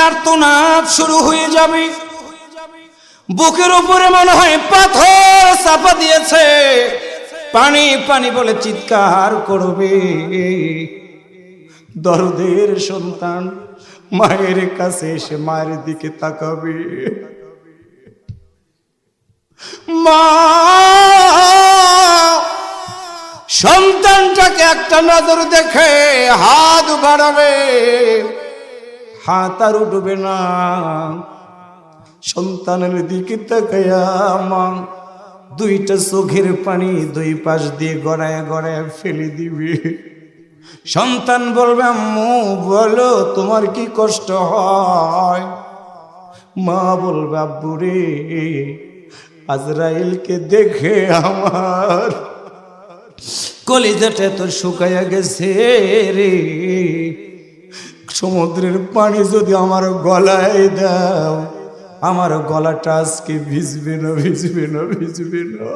আর্তনাদ শুরু হয়ে যাবে। বুকের উপরে মনে হয় পাথর চাপা দিয়েছে, পানি পানি বলে চিৎকার করবে। দরদের সন্তান মায়ের কাছে এসে মায়ের দিকে তাকাবে, মা সন্তানটাকে একটা নজর দেখে হাত বাড়াবে, হাত আর উঠবে না। সন্তানের দিকে তাকায়া মা দুইটা চোখের পানি দুই পাশ দিয়ে গড়ায় গড়ায় ফেলে দিবে। সন্তান বলবে, আম্মু বলো তোমার কি কষ্ট হয়? মা বলবে, আব্বু রে, আজরাইলকে দেখে আমার কলিজাটা তো শুকাইয়া গেছে রে। সমুদ্রের পানি যদি আমার গলায় দাও, আমার গলাটা আজকে ভিজবে না, ভিজবে না, ভিজবে না।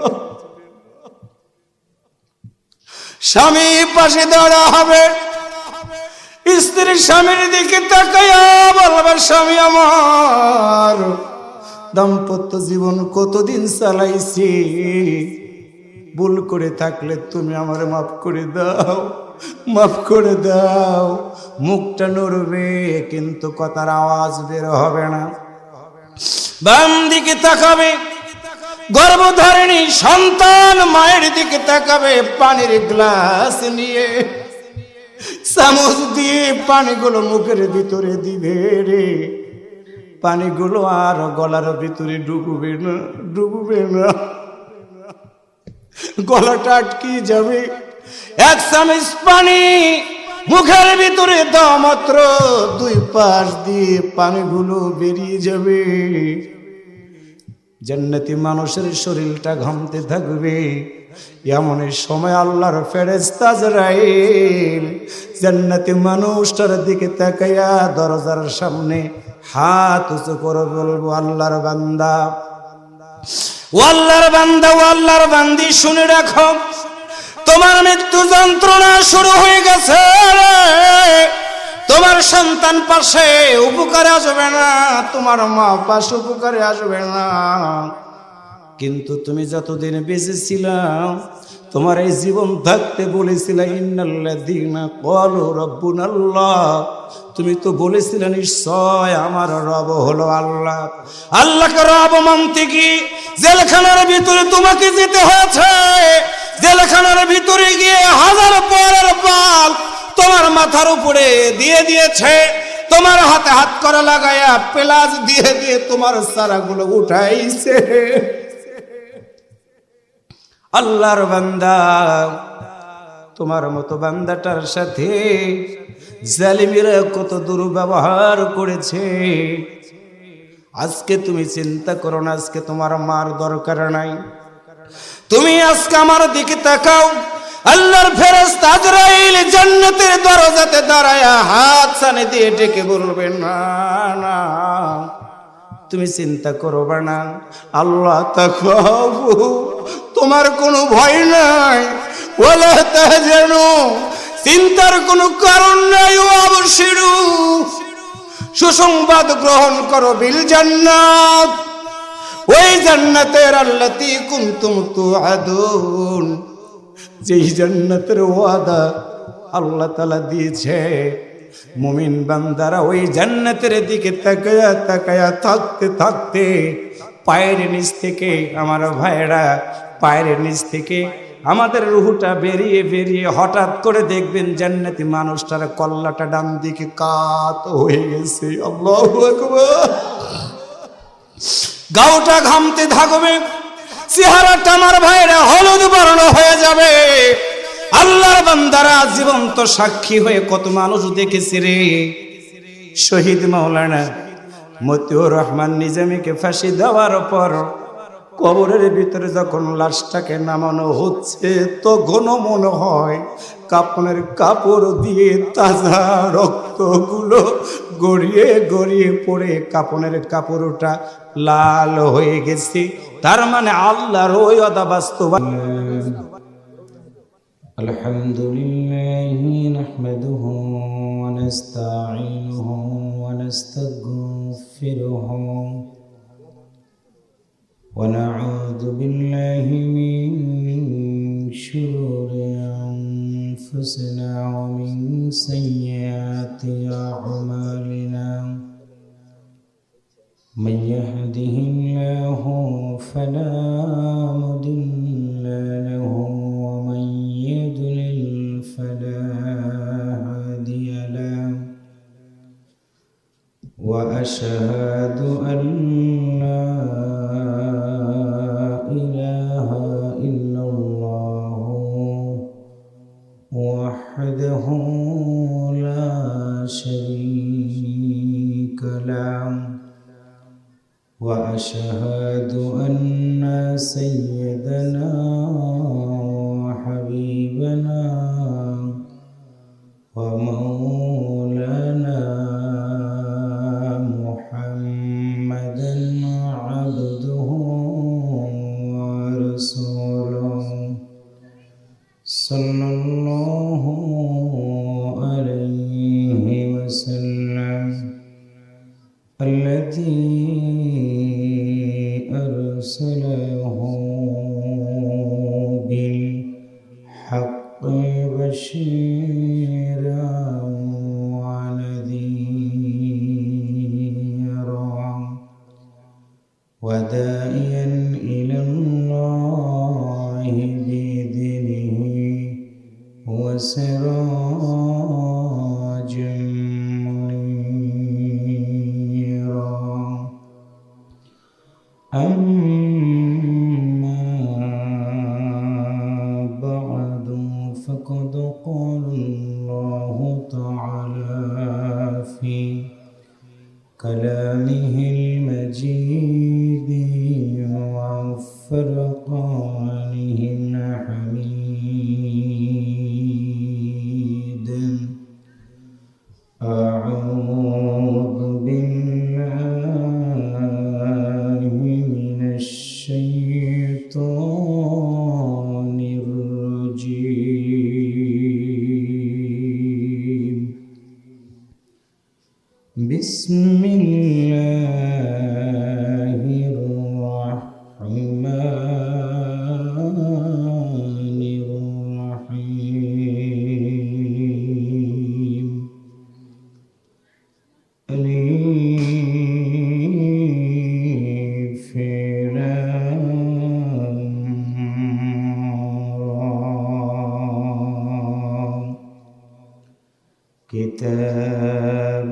স্বামী পাশে দাঁড়া হবে, স্ত্রী স্বামীর দিকে তাকাইয়া বলবে, স্বামী আমার দাম্পত্য জীবন কতদিন চালাইছি, ভুল করে থাকলে তুমি আমার মাফ করে দাও, মাফ করে দাও। মুখটা নড়বে কিন্তু কথার আওয়াজ বের হবে না। বাম দিকে তাকাবে, গর্ভধারিণী সন্তান মায়ের দিকে তাকাবে, পানির গ্লাস নিয়ে চামচ দিয়ে পানিগুলো মুখের ভিতরে দিবে রে। পানিগুলো আর গলার ভিতরে ডুববে না, ডুববে না, গলাটা আটকে যাবে। এক চামচ পানি মুখের ভিতরে দাও মাত্র দুই পাশ দিয়ে পানিগুলো বেরিয়ে যাবে। জান্নাতি মানুষের শরীরটা ঘামতে থাকবে। এমন সময় আল্লাহর ফেরেশতা আজরাইল জান্নাতি মানুষটার দিকে তাকাইয়া দরজার সামনে হাত উঁচু করে বলবো, আল্লাহর বান্দা, ও আল্লাহর বান্দা, ও আল্লাহর বান্দি, শুনে রাখো, তোমার মৃত্যু যন্ত্রণা শুরু হয়ে গেছে। তোমার সন্তান পাশে উপকারে আসবে না, তোমার মা পাশে উপকারে আসবে না। কিন্তু তুমি যতদিন বেঁচে ছিলাম, তোমার এই জীবন থাকতে বলেছিলে, ইন্নাল্লাযীনা ক্বালু রাব্বুনাল্লাহ, তুমি তো বলেছিলে নিশ্চয় আমার রব হলো আল্লাহ। আল্লাহকে রব মানতে কি জেলখানার ভিতরে তোমাকে যেতে হয়েছে? জেলখানার ভিতরে গিয়ে হাজার পরের পাল তোমার মাথার উপরে দিয়ে দিয়েছে, তোমার হাতে হাত করে লাগাইয়া পেলাজ দিয়ে দিয়ে তোমার সারাগুলো উঠাইছে। আল্লাহর বান্দা, তোমার মতো বান্দাটার সাথে জালিমেরা কত দুর্ব্যবহার করেছে। আজকে তুমি চিন্তা করো না, আজকে তোমার মার দরকার নাই। তুমি আজকে আমার দিকে তাকাও, আল্লাহর ফেরেশতা আজরাইল জান্নাতের দরজাতে দাঁড়ায়া হাত সানে দিয়ে ডেকে বলবে, না না, তুমি চিন্তা করবে না, আল্লাহ তাকাও, তোমার কোনো ভয় নাই, ওয়ালা তাহজানু, চিন্তার কোনো কারণ নাই, ও আবশিরু, সুসংবাদ গ্রহণ করো, বিল জান্নাত, ওই জান্নাতের আল্লাতী কুনতুম তুআদুন, যেই জান্নাতের ওয়াদা আল্লাহ তাআলা দিয়েছে। মুমিন বান্দারা ওই জান্নাতের দিকে তাকায়া তাকায়া থাকতে থাকতে পায়ের নিচ থেকে, আমার ভাইরা, পায়ের নিচ থেকে আমাদের রুহটা বেরিয়ে বেরিয়ে হঠাৎ করে দেখবেন জান্নাতি মানুষটার কল্লাটা ডান দিকে কাত হয়ে গেছে। আল্লাহু আকবার। গাওটা ঘামতে থাকবে, চেহারাটা আমার ভাইরা হলুদ বর্ণ হয়ে যাবে। আল্লাহর বান্দারা জীবন্ত সাক্ষী হয়ে কত মানুষ দেখেছে রে। শহীদ মাওলানা মতিউর রহমান নিজামীকে ফাঁসি দেওয়ার পর কবরের ভিতরে যখন লাশটাকে নামানো হচ্ছে, তখনও মনে হয় কাপনের কাপড় দিয়ে তাজা রক্তগুলো গড়িয়ে গড়িয়ে পড়ে কাপনের কাপড়টা লাল হয়ে গেছে। তার মানে আল্লাহর ওই ওয়াদা বাস্তবায়ন। আলহামদুলিল্লাহ নাহমাদুহু ওয়া নাস্তাঈনুহু ওয়া নাস্তাগফিরুহু ونستغفره ونعوذ بالله من شرور أنفسنا ومن سيئات أعمالنا من يهده الله فلا مضل له ومن يضلل فلا هادي له وأشهد أن لا إله إلا الله وحده لا شريك له وأشهد أن سيدنا وحبيبنا ومولانا محمدا عبده ورسوله صلى الله عليه وسلم الذي أرسله بالحق بشيرا ونذيرا وداعيا إلى الله بإذنه وسراجا منيرا أما بعد فقد قال الله تعالى في كلامه المجيد وفرقانه الحميد أعوذ بالله من الشيطان الرجيم بسم الله الرحمن الرحيم ألف لام را كتاب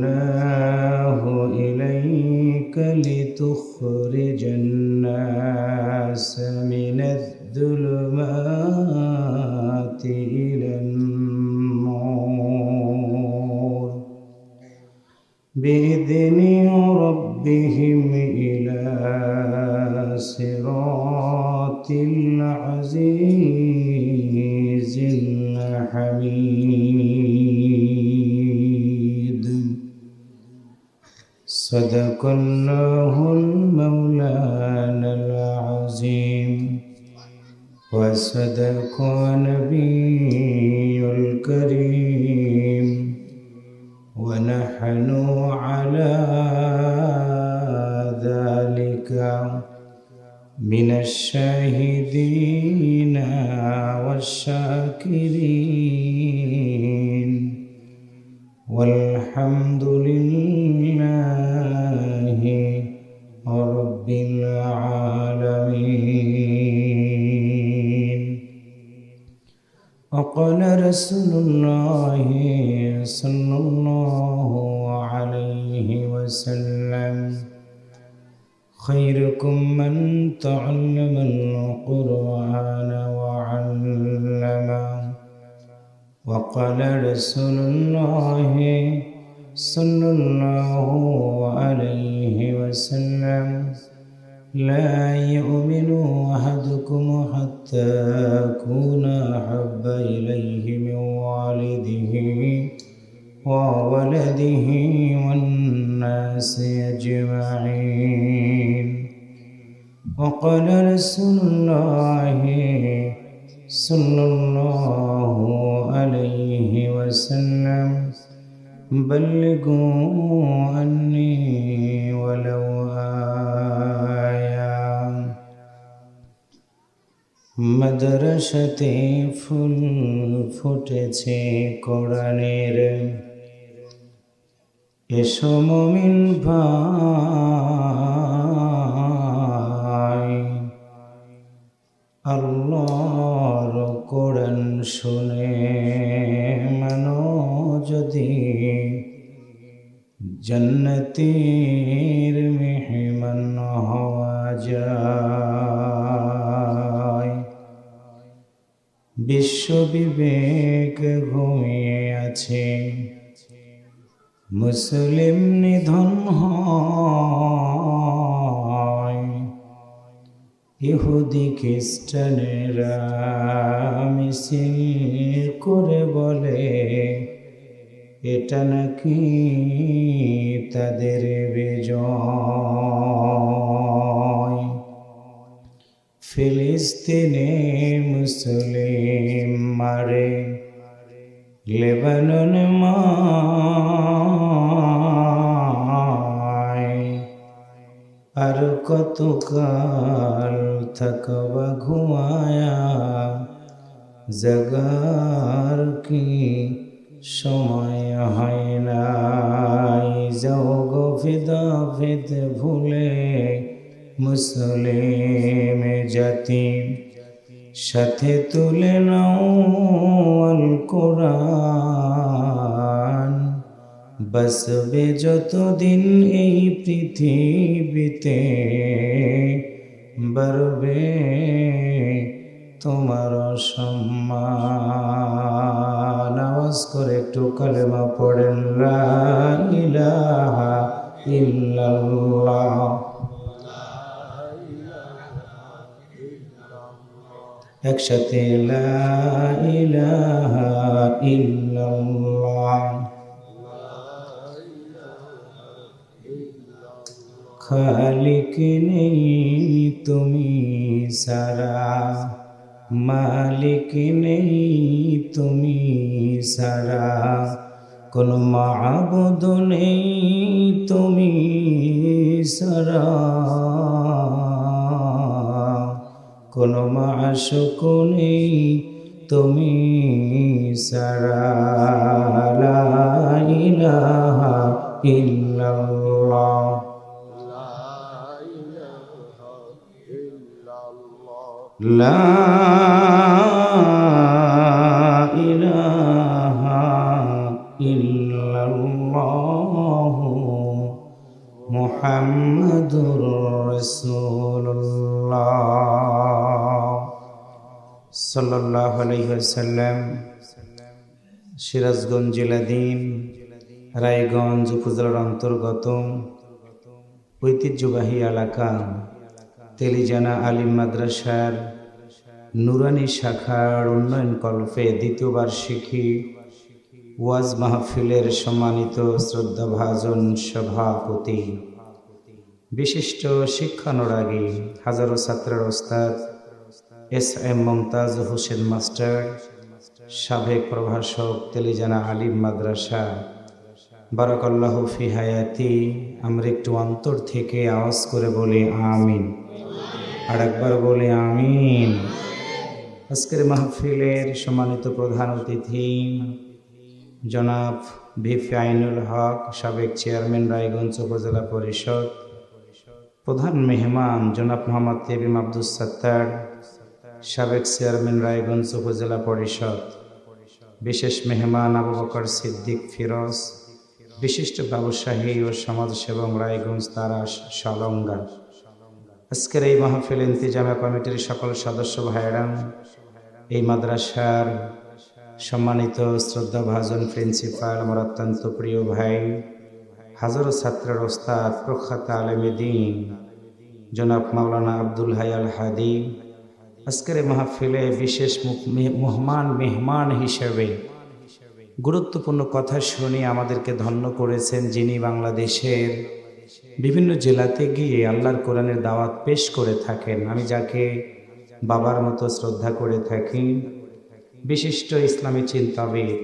أنزلناه إليك لتخرج الناس من الظلمات إلى النور بإذن ربهم إلى صراط العزيز الحميد صدق الله المولانا العظيم وصدق نبي الكريم ونحن على ذلك من الشاهدين والشاكرين والحمد لله رب العالمين. وقال رسول الله صلى الله عليه وسلم خيركم من تعلم القرآن وعلمه. وقال رسول الله صلى الله عليه وسلم لا يؤمن أحدكم حتى أكون أحب إليه من والده وولده والناس أجمعين. وقال رسول الله صلى الله عليه وسلم بلغوا عني ولو آية মাদ্রাসাতে ফুল ফুটেছে কোরআনের, এসো মুমিন ভাই, আল্লাহর কোরআন শুনে মানো যদি জান্নাতের মেহমান হওয়া যায়। বিশ্ব বিবেক ঘুমিয়ে আছে, মুসলিম নিধন হয়, ইহুদি খ্রিস্টানেরা মিছিল করে বলে এটা নাকি তাদের বিজয়। ফিলিস্তিনে মুসলিম মারে, লেবানন মায়, আর কতকাল থাকবা ঘুমায়া, জাগার কি সময় হয় নাই। যাও গো ফিদা ফিদ ভুলে মুসলিম জাতি, সাথে তুলে নাও আল কোরআন, বাসবে যতদিন এই পৃথিবীতে, বাড়বে তোমার সম্মান। আওয়াজ করে একটু কালেমা পড়েন, লা ইলাহা ইল্লাল্লাহ। একসাথে লা ইলাহা ইল্লাল্লাহ। খালিক নেই তুমি সারা, মালিক নেই তুমি সারা, কোনো মাবুদ নেই তুমি সারা, কোনো মাশুক নেই তুমি সারা। লা ইলাহা ইল্লাল্লাহ। লা ইলাহা ইল্লাল্লাহ মুহাম্মাদুর রাসূলুল্লাহ সাল্লাল্লাহু আলাইহি ওয়াসাল্লাম। সিরাজগঞ্জ জেলাধীন রায়গঞ্জ উপজেলার অন্তর্গত ঐতিহ্যবাহী এলাকা তেলিজানা আলিম মাদ্রাসার নুরানি শাখার উন্নয়ন কল্পে দ্বিতীয় বার্ষিকী ওয়াজ মাহফিলের সম্মানিত শ্রদ্ধাভাজন সভাপতি, বিশিষ্ট শিক্ষানুরাগী হাজারো ছাত্রের ওস্তাদ এস.এম. মুমতাজ হোসেন মাস্টার, সাবেক প্রভাষক তেলিজানা আলিম মাদ্রাসা, বারাকাল্লাহু ফি হায়াতি। আমরা একটু অন্তর থেকে আওয়াজ করে বলি আমিন, আর একবার বলি আমিন। আজকের মাহফিলের সম্মানিত প্রধান অতিথি জনাব ভিপি আইনুল হক, সাবেক চেয়ারম্যান রায়গঞ্জ উপজেলা পরিষদ। প্রধান মেহমান জনাব মোহাম্মদ তেবিম আব্দুস সাত্তার, সাবেক চেয়ারম্যান রায়গঞ্জ উপজেলা পরিষদ। বিশেষ মেহমান আবু বকর সিদ্দিক ফিরোজ, বিশিষ্ট ব্যবসায়ী ও সমাজসেবক রায়গঞ্জ তারা সালঙ্গা। আজকের এই মাহফিল ইন্তিজামা কমিটির সকল সদস্য ভাইরা, এই মাদ্রাসার সম্মানিত শ্রদ্ধাভাজন প্রিন্সিপাল, আমার অত্যন্ত প্রিয় ভাই, হাজারো ছাত্রের ওস্তাদ প্রখ্যাত আলেমে দ্বীন জনাব মাওলানা আব্দুল হাই আল হাদি। আজকের এই মাহফিলে বিশেষ মেহমান হিসেবে গুরুত্বপূর্ণ কথা শুনে আমাদেরকে ধন্য করেছেন যিনি বাংলাদেশের বিভিন্ন জেলাতে গিয়ে আল্লাহর কোরআনের দাওয়াত পেশ করে থাকেন। আমি যাকে বাবার মতো শ্রদ্ধা করে থাকি, বিশিষ্ট ইসলামী চিন্তাবিদ,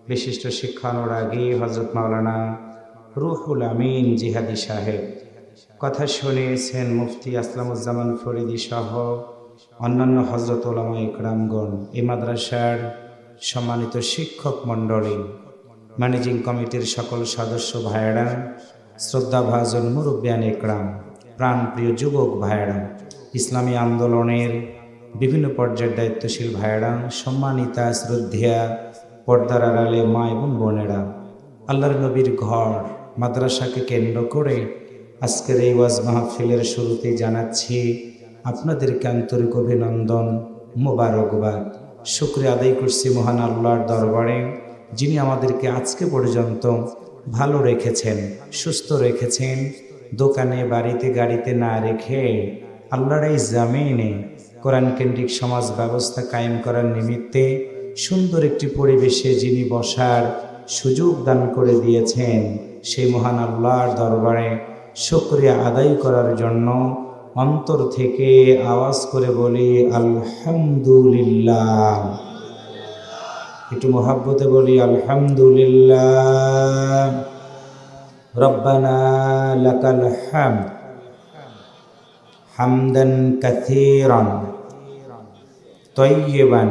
বিশিষ্ট শিক্ষানুরাগী হযরত মাওলানা রুহুল আমিন জিহাদি সাহেব, কথা শুনিয়েছেন মুফতি আসলামুজ্জামান ফরিদি সহ অন্যান্য হযরত উলামা ইকরামগণ, এই মাদ্রাসার সম্মানিত শিক্ষক মণ্ডলী, ম্যানেজিং কমিটির সকল সদস্য ভাইয়েরা, শ্রদ্ধাভাজন মুরব্বিয়ান ইকরাম, প্রাণপ্রিয় যুবক ভাইয়েরা, ইসলামী আন্দোলনের বিভিন্ন পর্যায়ের দায়িত্বশীল ভাইয়েরা, সম্মানিতা শ্রদ্ধেয়া পর্দার আড়ালে মা এবং বোনেরা, আল্লাহর নবীর ঘর মাদ্রাসাকে কেন্দ্র করে আজকের এই ওয়াজ মাহফিলের শুরুতেই জানাচ্ছি আপনাদেরকে আন্তরিক অভিনন্দন, মোবারকবাদ, শুকরিয়া আদায় করছি মহান আল্লাহর দরবারে, যিনি আমাদেরকে আজকে পর্যন্ত ভালো রেখেছেন, সুস্থ রেখেছেন, দোকানে বাড়িতে গাড়িতে না রেখে আল্লাহর এই জামিনে কোরআন কেন্দ্রিক সমাজ ব্যবস্থা কায়েম করার নিমিত্তে সুন্দর একটি পরিবেশে যিনি বসার সুযোগ দান করে দিয়েছেন, সেই মহান আল্লাহর দরবারে শুকরিয়া আদায় করার জন্য অন্তর থেকে আওয়াজ করে বলি আলহামদুলিল্লাহ। একটু মহাব্বতে বলি আলহামদুলিল্লাহ। রব্বানা লাকাল হামদ হামদান কাসীরান তাইয়িবান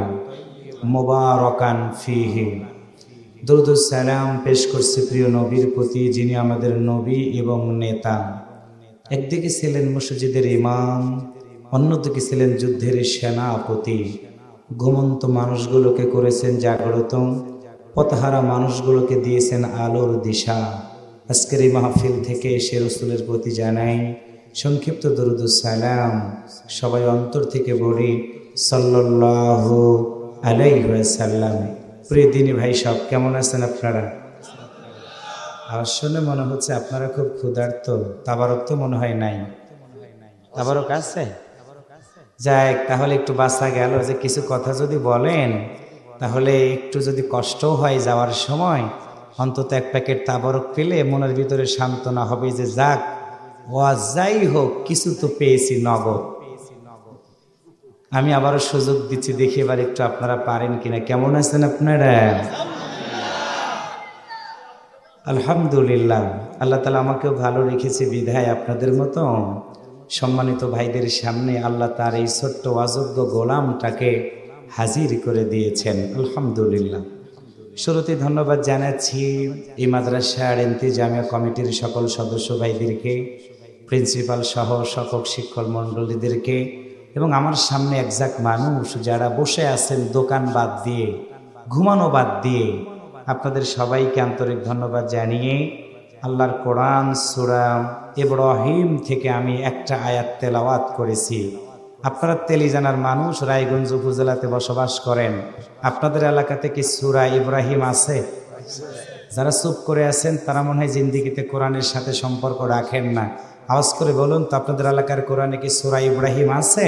মুবারাকান ফীহি। দরুদ ও সালাম পেশ করছি প্রিয় নবীর প্রতি, যিনি আমাদের নবী এবং নেতা। একদিকে ছিলেন মসজিদের ইমাম, অন্যদিকে ছিলেন যুদ্ধের সেনাপতি। ঘুমন্ত মানুষগুলোকে করেছেন জাগ্রত, পথহারা মানুষগুলোকে দিয়েছেন আলোর দিশা। আজকের এই মাহফিল থেকে সে রাসূলের প্রতি জানাই সংক্ষিপ্ত দরুদ ও সালাম। সবাই অন্তর থেকে বলি সাল্লাল্লাহু আলাইহি ওয়াসাল্লাম। প্রিয় দিনী ভাই সব কেমন আছেন আপনারা? আর শুনে মনে হচ্ছে আপনারা খুব ক্ষুধার্ত। তাবারক তো মনে হয় নাই, তাবারক আছে? যাক, তাহলে একটু বাঁচা গেল যে কিছু কথা যদি বলেন তাহলে একটু যদি কষ্টও হয় যাওয়ার সময়, অন্তত এক প্যাকেট তাবারক পেলে মনের ভিতরে সান্ত্বনা হবে যে যাক, ওয়াজ যাই হোক কিছু তো পেয়েছি নগদ। আমি আবারও সুযোগ দিচ্ছি, দেখি এবার একটু আপনারা পারেন কিনা। কেমন আছেন আপনারা? আলহামদুলিল্লাহ। আল্লাহ তাআলা আমাকেও ভালো রেখেছে বিধায় আপনাদের মতো সম্মানিত ভাইদের সামনে আল্লাহ তার এই ছোট্ট অযোগ্য গোলামটাকে হাজির করে দিয়েছেন। আলহামদুলিল্লাহ। শুরুতে ধন্যবাদ জানাচ্ছি এই মাদ্রাসার ইন্তেজামিয়া কমিটির সকল সদস্য ভাইদেরকে, প্রিন্সিপাল সহ সকল শিক্ষক মণ্ডলীদেরকে, এবং আমার সামনে একজাক মানুষ যারা বসে আছেন দোকান বাদ দিয়ে, ঘুমানো বাদ দিয়ে, আপনাদের সবাইকে আন্তরিক ধন্যবাদ জানিয়ে আল্লাহর কোরআন সূরা ইব্রাহিম থেকে আমি একটা আয়াত তেলাওয়াত করেছি। আপনারা তেলিজানার মানুষ, রায়গঞ্জ উপজেলাতে বসবাস করেন। আপনাদের এলাকাতে কি সূরা ইব্রাহিম আছে? যারা চুপ করে আছেন তারা মনে হয় জিন্দিগিতে কোরআনের সাথে সম্পর্ক রাখেন না। আওয়াজ করে বলুন তো, আপনাদের এলাকার কোরআনে কি সূরা ইব্রাহিম আছে?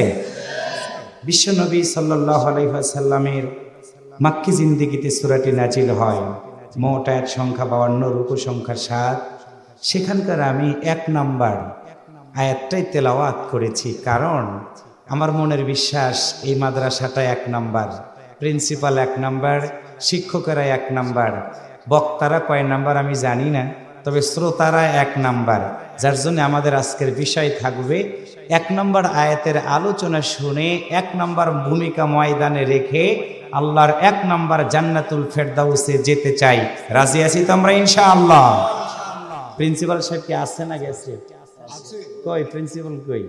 বিশ্বনবী সাল্লাল্লাহু আলাইহি ওয়াসাল্লামের মাক্কি জিন্দিগিতে সূরাটি নাজিল হয়। মোট আয়াত সংখ্যা 52, রুকু সংখ্যা 7। সেখানকার আমি 1 নাম্বার আয়াতটাই তেলাওয়াত করেছি, কারণ আমার মনের বিশ্বাস এই মাদ্রাসাটা 1 নাম্বার, প্রিন্সিপাল 1 নাম্বার, শিক্ষকেরা 1 নাম্বার, বক্তারা কয় নাম্বার আমি জানি না, তবে শ্রোতারা 1 নাম্বার। যার জন্য আমাদের আজকের বিষয় থাকবে 1 নাম্বার আয়াতের আলোচনা শুনে 1 নাম্বার ভূমিকা ময়দানে রেখে আল্লাহর 1 নাম্বার জান্নাতুল ফেরদাউসে যেতে চাই। রাজি আছি তো আমরা ইনশাআল্লাহ? প্রিন্সিপাল সাহেব কি আসছে না গেছে? কই প্রিন্সিপাল কই?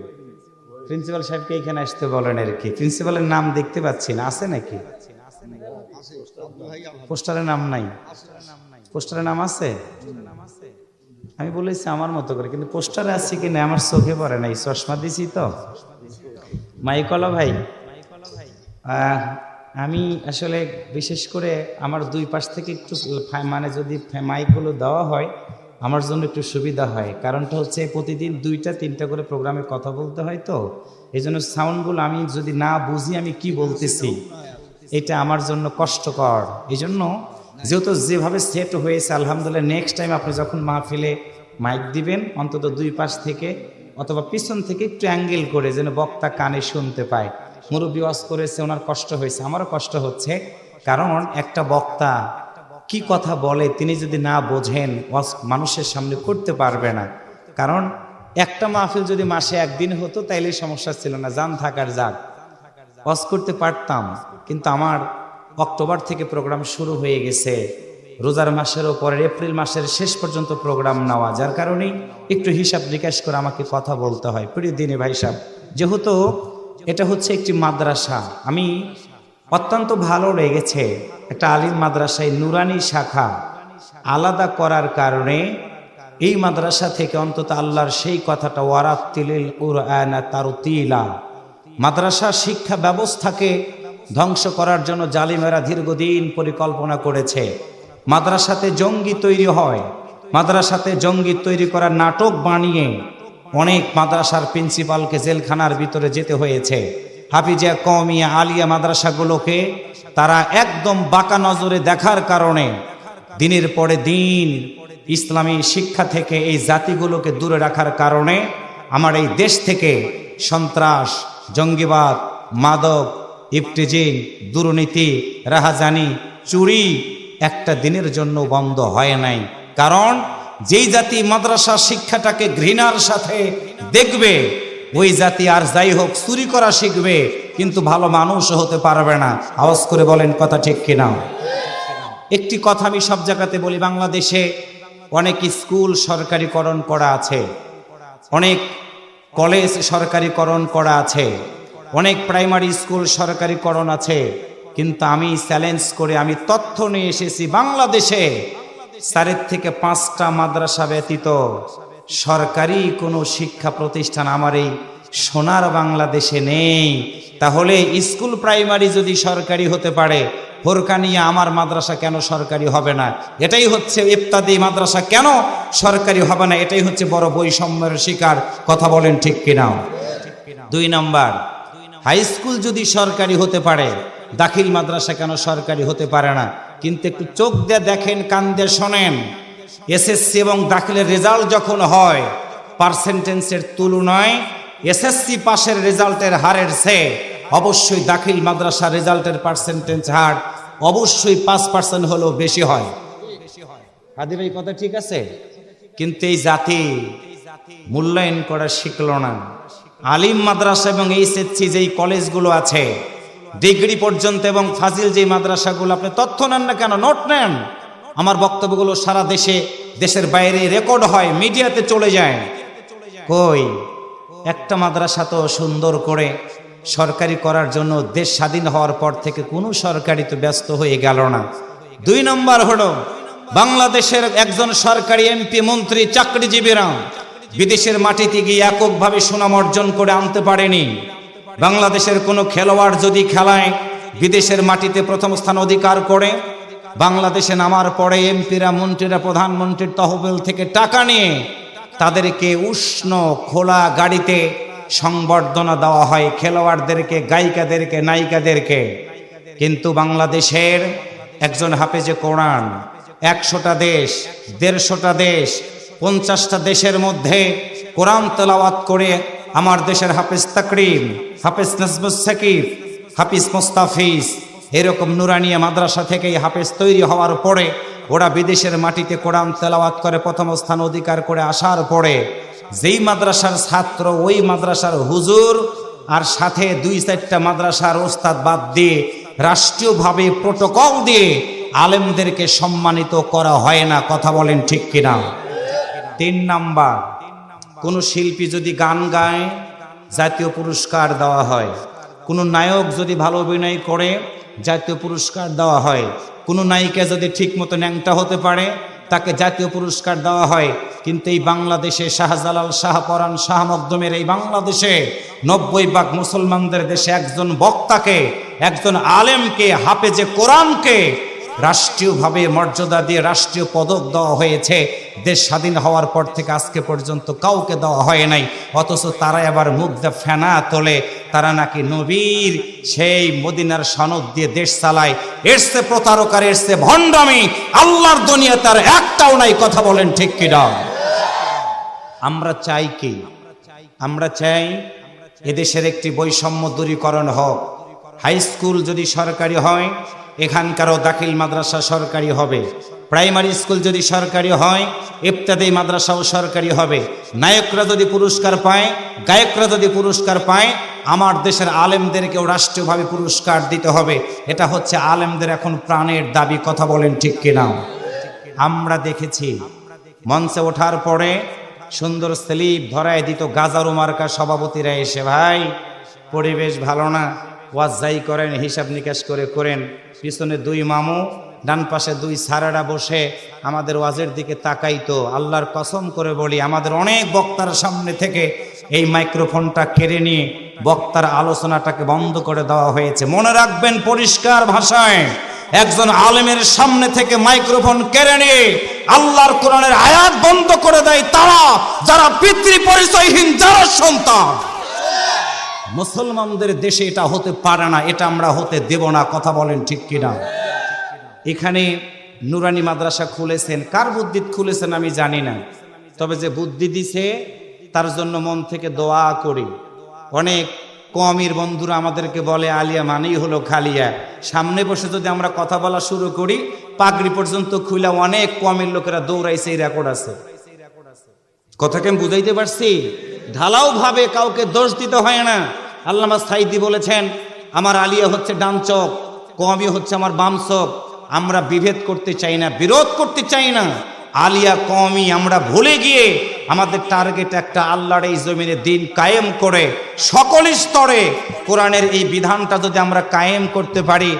প্রিন্সিপাল সাহেবকে এখানে আসতে বলেন আর কি। প্রিন্সিপালের নাম দেখতে পাচ্ছি না, আছে নাকি? পোস্টারে নাম নাই? পোস্টারে নাম আছে? আমি বলেছি আমার মতো করে, কিন্তু পোস্টারে আছে কিনা আমার চোখে পড়ে নাই, চশমা দিছি তো। মাইকলা ভাই, আমি আসলে বিশেষ করে আমার 2 পাশ থেকে একটু মানে যদি মাইকগুলো দেওয়া হয় আমার জন্য একটু সুবিধা হয়। কারণটা হচ্ছে প্রতিদিন 2টা-3টা করে প্রোগ্রামে কথা বলতে হয়, তো এই জন্য সাউন্ডগুলো আমি যদি না বুঝি আমি কি বলতেছি এটা আমার জন্য কষ্টকর। এই জন্য যেহেতু যেভাবে সেট হয়েছে আলহামদুলিল্লাহ, নেক্সট টাইম আপনি যখন মাহফিলে মাইক দিবেন অন্তত দুই পাশ থেকে অথবা পিছন থেকে একটু অ্যাঙ্গেল করে যেন বক্তা কানে শুনতে পায়। মুরব্বী ওয়াজ করেছে, ওনার কষ্ট হয়েছে, আমারও কষ্ট হচ্ছে। কারণ একটা বক্তা কি কথা বলে তিনি যদি না বোঝেন ওয়াজ মানুষের সামনে করতে পারবে না। কারণ একটা মাহফিল যদি মাসে একদিন হতো তাইলে সমস্যা ছিল না, জান থাকার যাক ওয়াজ করতে পারতাম। কিন্তু আমার অক্টোবর থেকে প্রোগ্রাম শুরু হয়ে গেছে, রোজার মাসেরও পরে এপ্রিল মাসের শেষ পর্যন্ত প্রোগ্রাম নেওয়া, যার কারণেই একটু হিসাব নিকাশ করে আমাকে কথা বলতে হয়। প্রিয় দিনে ভাই সাহেব, যেহেতু এটা হচ্ছে একটি মাদ্রাসা, আমি অত্যন্ত ভালো লেগেছে একটা আলিম মাদ্রাসায় নুরানি শাখা আলাদা করার কারণে এই মাদ্রাসা থেকে অন্তত আল্লাহর সেই কথাটা ওয়ারাতিলিল কুরআনা তারতিলা, মাদ্রাসা শিক্ষা ব্যবস্থাকে ধ্বংস করার জন্য জালিমেরা দীর্ঘদিন পরিকল্পনা করেছে। মাদ্রাসাতে জঙ্গি তৈরি হয়, মাদ্রাসাতে জঙ্গি তৈরি করার নাটক বানিয়ে অনেক মাদ্রাসার প্রিন্সিপালকে জেলখানার ভিতরে যেতে হয়েছে। হাফিজিয়া কওমিয়া আলিয়া মাদ্রাসাগুলোকে তারা একদম বাঁকা নজরে দেখার কারণে দিনের পরে দিন ইসলামী শিক্ষা থেকে এই জাতিগুলোকে দূরে রাখার কারণে আমার এই দেশ থেকে সন্ত্রাস, জঙ্গিবাদ, মাদক, ইফটিজিং, দুর্নীতি, রাহাজানি, চুরি একটা দিনের জন্য বন্ধ হয় নাই। কারণ যেই জাতি মাদ্রাসা শিক্ষাটাকে ঘৃণার সাথে দেখবে ওই জাতি আর যাই হোক চুরি করা শিখবে, কিন্তু ভালো মানুষ হতে পারবে না। আওয়াজ করে বলেন কথা ঠিক কিনা? একটি কথা আমি সব জায়গাতে বলি, বাংলাদেশে অনেক স্কুল সরকারিকরণ করা আছে, অনেক কলেজ সরকারিকরণ করা আছে, অনেক প্রাইমারি স্কুল সরকারিকরণ আছে। কিন্তু আমি চ্যালেঞ্জ করে আমি তথ্য নিয়ে এসেছি, বাংলাদেশে 4 থেকে 5টা মাদ্রাসা ব্যতীত সরকারি কোনো শিক্ষা প্রতিষ্ঠান আমার এই সোনার বাংলাদেশে নেই। তাহলে স্কুল প্রাইমারি যদি সরকারি হতে পারে, ফোরকানিয়া আমার মাদ্রাসা কেন সরকারি হবে না? এটাই হচ্ছে ইফতাদি মাদ্রাসা কেন সরকারি হবে না? এটাই হচ্ছে বড় বৈষম্যের শিকার। কথা বলেন ঠিক কিনা? 2 নাম্বার, হাই স্কুল যদি সরকারি হতে পারে, দাখিল মাদ্রাসা কেন সরকারি হতে পারে না? কিন্তু একটু চোখ দিয়ে দেখেন, কান দিয়ে শোনেন, এসএসসি এবং দাখিলের রেজাল্ট যখন হয়, পার্সেন্টেজের তুলনায় এসএসসি পাশের রেজাল্টের হারের চেয়ে অবশ্যই দাখিল মাদ্রাসা রেজাল্টের পার্সেন্টেজ হার অবশ্যই 5% হলেও বেশি হয়। হাদি ভাই কথা ঠিক আছে? কিন্তু এই জাতি মূল্যায়ন করা শিখলো না। আলিম মাদ্রাসা এবং এইচএসসি যেই কলেজগুলো আছে, ডিগ্রি পর্যন্ত এবং ফাজিল যেই মাদ্রাসাগুলো, আপনি তথ্য নেন না কেন, নোট নেন। আমার বক্তব্যগুলো সারা দেশে, দেশের বাইরে রেকর্ড হয়, মিডিয়াতে চলে যায়। কই একটা মাদ্রাসা তো সুন্দর করে সরকারি করার জন্য দেশ স্বাধীন হওয়ার পর থেকে কোনো সরকারি তো ব্যস্ত হয়ে গেল না। 2 নম্বর হলো, বাংলাদেশের একজন সরকারি এমপি, মন্ত্রী, চাকরিজীবীরা বিদেশের মাটিতে গিয়ে এককভাবে সুনাম অর্জন করে আনতে পারেনি। বাংলাদেশের কোনো খেলোয়াড় যদি খেলায় বিদেশের মাটিতে প্রথম স্থান অধিকার করে, বাংলাদেশে নামার পরে এমপিরা, মন্ত্রীরা প্রধানমন্ত্রীর তহবিল থেকে টাকা নিয়ে তাদেরকে উষ্ণ খোলা গাড়িতে সংবর্ধনা দেওয়া হয়, খেলোয়াড়দেরকে, গায়িকাদেরকে, নায়িকাদেরকে। কিন্তু বাংলাদেশের একজন হাফেজে কোরআন 100টা দেশ, 150টা দেশ, 50টা দেশের মধ্যে কোরআন তেলাওয়াত করে আমার দেশের হাফেজ তাকরিম, হাফেজ নাজমুস সাকিব, হাফিজ মোস্তাফিজ, এরকম নুরানিয়া মাদ্রাসা থেকে হাফেজ তৈরি হওয়ার পরে ওরা বিদেশের মাটিতে কোরআন তেলাওয়াত করে প্রথম স্থান অধিকার করে আসার পরে যেই মাদ্রাসার ছাত্র, ওই মাদ্রাসার হুজুর আর সাথে 2-4টা মাদ্রাসার ওস্তাদ বাদ দিয়ে রাষ্ট্রীয়ভাবে প্রোটোকল দিয়ে আলেমদেরকে সম্মানিত করা হয় না। কথা বলেন ঠিক কিনা? 3 নাম্বার, কোনো শিল্পী যদি গান গায় জাতীয় পুরস্কার দেওয়া হয়, কোনো নায়ক যদি ভালো অভিনয় করে জাতীয় পুরস্কার দেওয়া হয়, কোনো নায়িকা যদি ঠিক মতো ন্যাংটা হতে পারে তাকে জাতীয় পুরস্কার দেওয়া হয়। কিন্তু এই বাংলাদেশে শাহজালাল, শাহপরাণ, শাহ মখদুমের এই বাংলাদেশে 90% মুসলমানদের দেশে একজন বক্তাকে, একজন আলেমকে, হাফেজে কোরআনকে রাষ্ট্রীয়ভাবে মর্যাদা দিয়ে রাষ্ট্রীয় পদক দেওয়া হয়েছে। দেশ স্বাধীন হওয়ার পর থেকে আজকে পর্যন্ত কাউকে দেওয়া হয় নাই। অথচ তারা আবার মুখ দিয়ে ফেনা তোলে, তারা নাকি নবীর সেই মদিনার সনদ দিয়ে দেশ চালায়। এসছে প্রতারকার, এসছে ভণ্ডামি, আল্লাহর দুনিয়া তার একটাও নাই। কথা বলেন ঠিক কিনা? আমরা চাই কি? আমরা চাই এদেশের একটি বৈষম্য দূরীকরণ হোক। হাই স্কুল যদি সরকারি হয়, এখানকারও দাখিল মাদ্রাসা সরকারি হবে। প্রাইমারি স্কুল যদি সরকারি হয়, ইবতেদায়ী মাদ্রাসাও সরকারি হবে। নায়করা যদি পুরস্কার পায়, গায়করা যদি পুরস্কার পায়, আমার দেশের আলেমদেরকেও রাষ্ট্রীয়ভাবে পুরস্কার দিতে হবে। এটা হচ্ছে আলেমদের এখন প্রাণের দাবি। কথা বলেন ঠিক কিনা? আমরা দেখেছি মঞ্চে ওঠার পরে সুন্দর স্লিপ ধরায় দিত গাজারু মার্কা সভাপতিরা এসে, ভাই পরিবেশ ভালো না, ওয়াজ যাই করেন হিসাব নিকাশ করে করেন। পিছনে দুই মামু, ডান পাশে দুই সারারা বসে আমাদের ওয়াজের দিকে তাকাইতো। আল্লাহর কসম করে বলি, আমাদের অনেক বক্তার সামনে থেকে এই মাইক্রোফোনটা কেড়ে নিয়ে বক্তার আলোচনাটাকে বন্ধ করে দেওয়া হয়েছে। মনে রাখবেন, পরিষ্কার ভাষায়, একজন আলেমের সামনে থেকে মাইক্রোফোন কেড়ে নিয়ে আল্লাহর কোরআনের আয়াত বন্ধ করে দেয় তারা, যারা পিতৃ পরিচয়হীন, যারা সন্তান। মুসলমানদের দেশে এটা হতে পারে না, এটা আমরা হতে দেব না। কথা বলেন ঠিক কিনা? এখানে নুরানি মাদ্রাসা খুলেছেন, কার বুদ্ধিতে খুলেছেন আমি জানি না, তবে যে বুদ্ধি দিছে তার জন্য মন থেকে দোয়া করি। অনেক কওমির বন্ধুরা আমাদেরকে বলে আলিয়া মানেই হলো খালিয়া। সামনে বসে যদি আমরা কথা বলা শুরু করি, পাগড়ি পর্যন্ত খুলে অনেক কওমির লোকেরা দৌড়াইছে, এই রেকর্ড আছে। কথাকে আমি বুঝাইতে পারছি? ঢালাও ভাবে কাউকে দোষ দিতে হয় না। আল্লামা সাইদি বলেছেন, আমার আলিয়া হচ্ছে ডান চোখ, কওমি হচ্ছে আমার বাম চোখ। আমরা বিভেদ করতে চাই না, বিরোধ করতে চাই না। আলিয়া কওমি আমরা ভুলে গিয়ে আমাদের টার্গেট একটা, আল্লাহর এই জমিনে দিন কায়েম করে সকল স্তরে কোরআনের এই বিধানটা যদি আমরা কায়েম করতে পারি,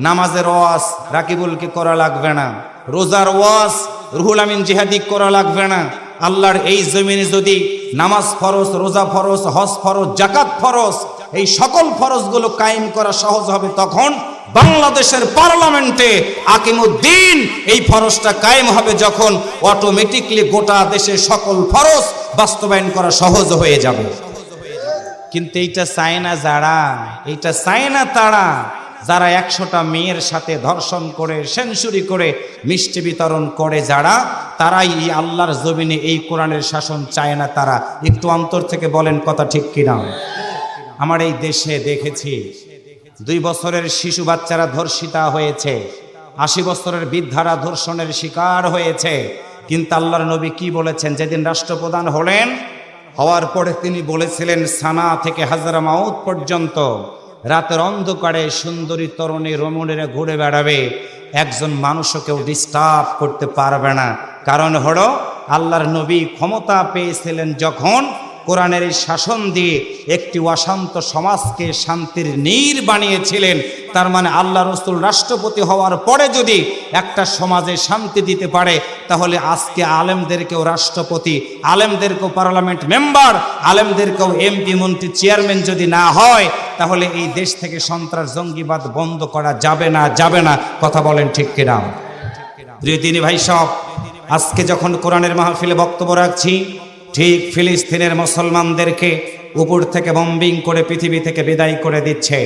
নামাজের ওয়াজ রাকিবুলকে করা লাগবে না, রোজার ওয়াজ রুহুল আমিন জিহাদি করা লাগবে না। আল্লাহর এই জমিনে যদি নামাজ ফরজ, রোজা ফরজ, হজ ফরজ, জাকাত ফরজ, এই সকল ফরজগুলো কায়েম করা সহজ হবে, তখন বাংলাদেশের পার্লামেন্টে আকিমুদ্দিন এই ফরজটা কায়েম হবে, যখন অটোমেটিকলি গোটা দেশের সকল ফরজ বাস্তবায়ন করা সহজ হয়ে যাবে। কিন্তু এইটা চায় না যারা, এইটা চায় না তারা, যারা 100টা মেয়ের সাথে ধর্ষণ করে, সেঞ্চুরি করে, মিষ্টি বিতরণ করে যারা, তারাই এই আল্লাহর জমিনে এই কোরআনের শাসন চায় না। তারা একটু অন্তর থেকে বলেন কথা ঠিক কিনা? আমার এই দেশে দেখেছি 2 বছরের শিশু বাচ্চারা ধর্ষিতা হয়েছে, 80 বছরের বৃদ্ধারা ধর্ষণের শিকার হয়েছে। কিন্তু আল্লাহর নবী কি বলেছেন? যেদিন রাষ্ট্রপ্রধান হলেন, হওয়ার পরে তিনি বলেছিলেন, সানা থেকে হাজরা মাউত পর্যন্ত রাতের অন্ধকারে সুন্দরী তরুণী রমণীরা ঘুরে বেড়াবে, একজন মানুষও কেউ ডিস্টার্ব করতে পারবে না। কারণ হলো আল্লাহর নবী ক্ষমতা পেয়েছিলেন যখন কোরআনের এই শাসন দিয়ে একটি অশান্ত সমাজকে শান্তির নীড় বানিয়েছিলেন। তার মানে আল্লাহ রসুল রাষ্ট্রপতি হওয়ার পরে যদি একটা সমাজে শান্তি দিতে পারে, তাহলে আজকে আলেমদেরকেও রাষ্ট্রপতি, আলেমদেরকেও পার্লামেন্ট মেম্বার, আলেমদেরকেও এমপি, মন্ত্রী, চেয়ারম্যান যদি না হয়, তাহলে এই দেশ থেকে সন্ত্রাস, জঙ্গিবাদ বন্ধ করা যাবে না, যাবে না। কথা বলেন ঠিক কিনা? প্রিয় দিনী ভাই সব, আজকে যখন কোরআনের মাহফিলে বক্তব্য রাখছি, ঠিক ফিলিস্তিনের মুসলমানদেরকে উপর থেকে বম্বিং করে পৃথিবী থেকে বিদায় করে দিচ্ছে।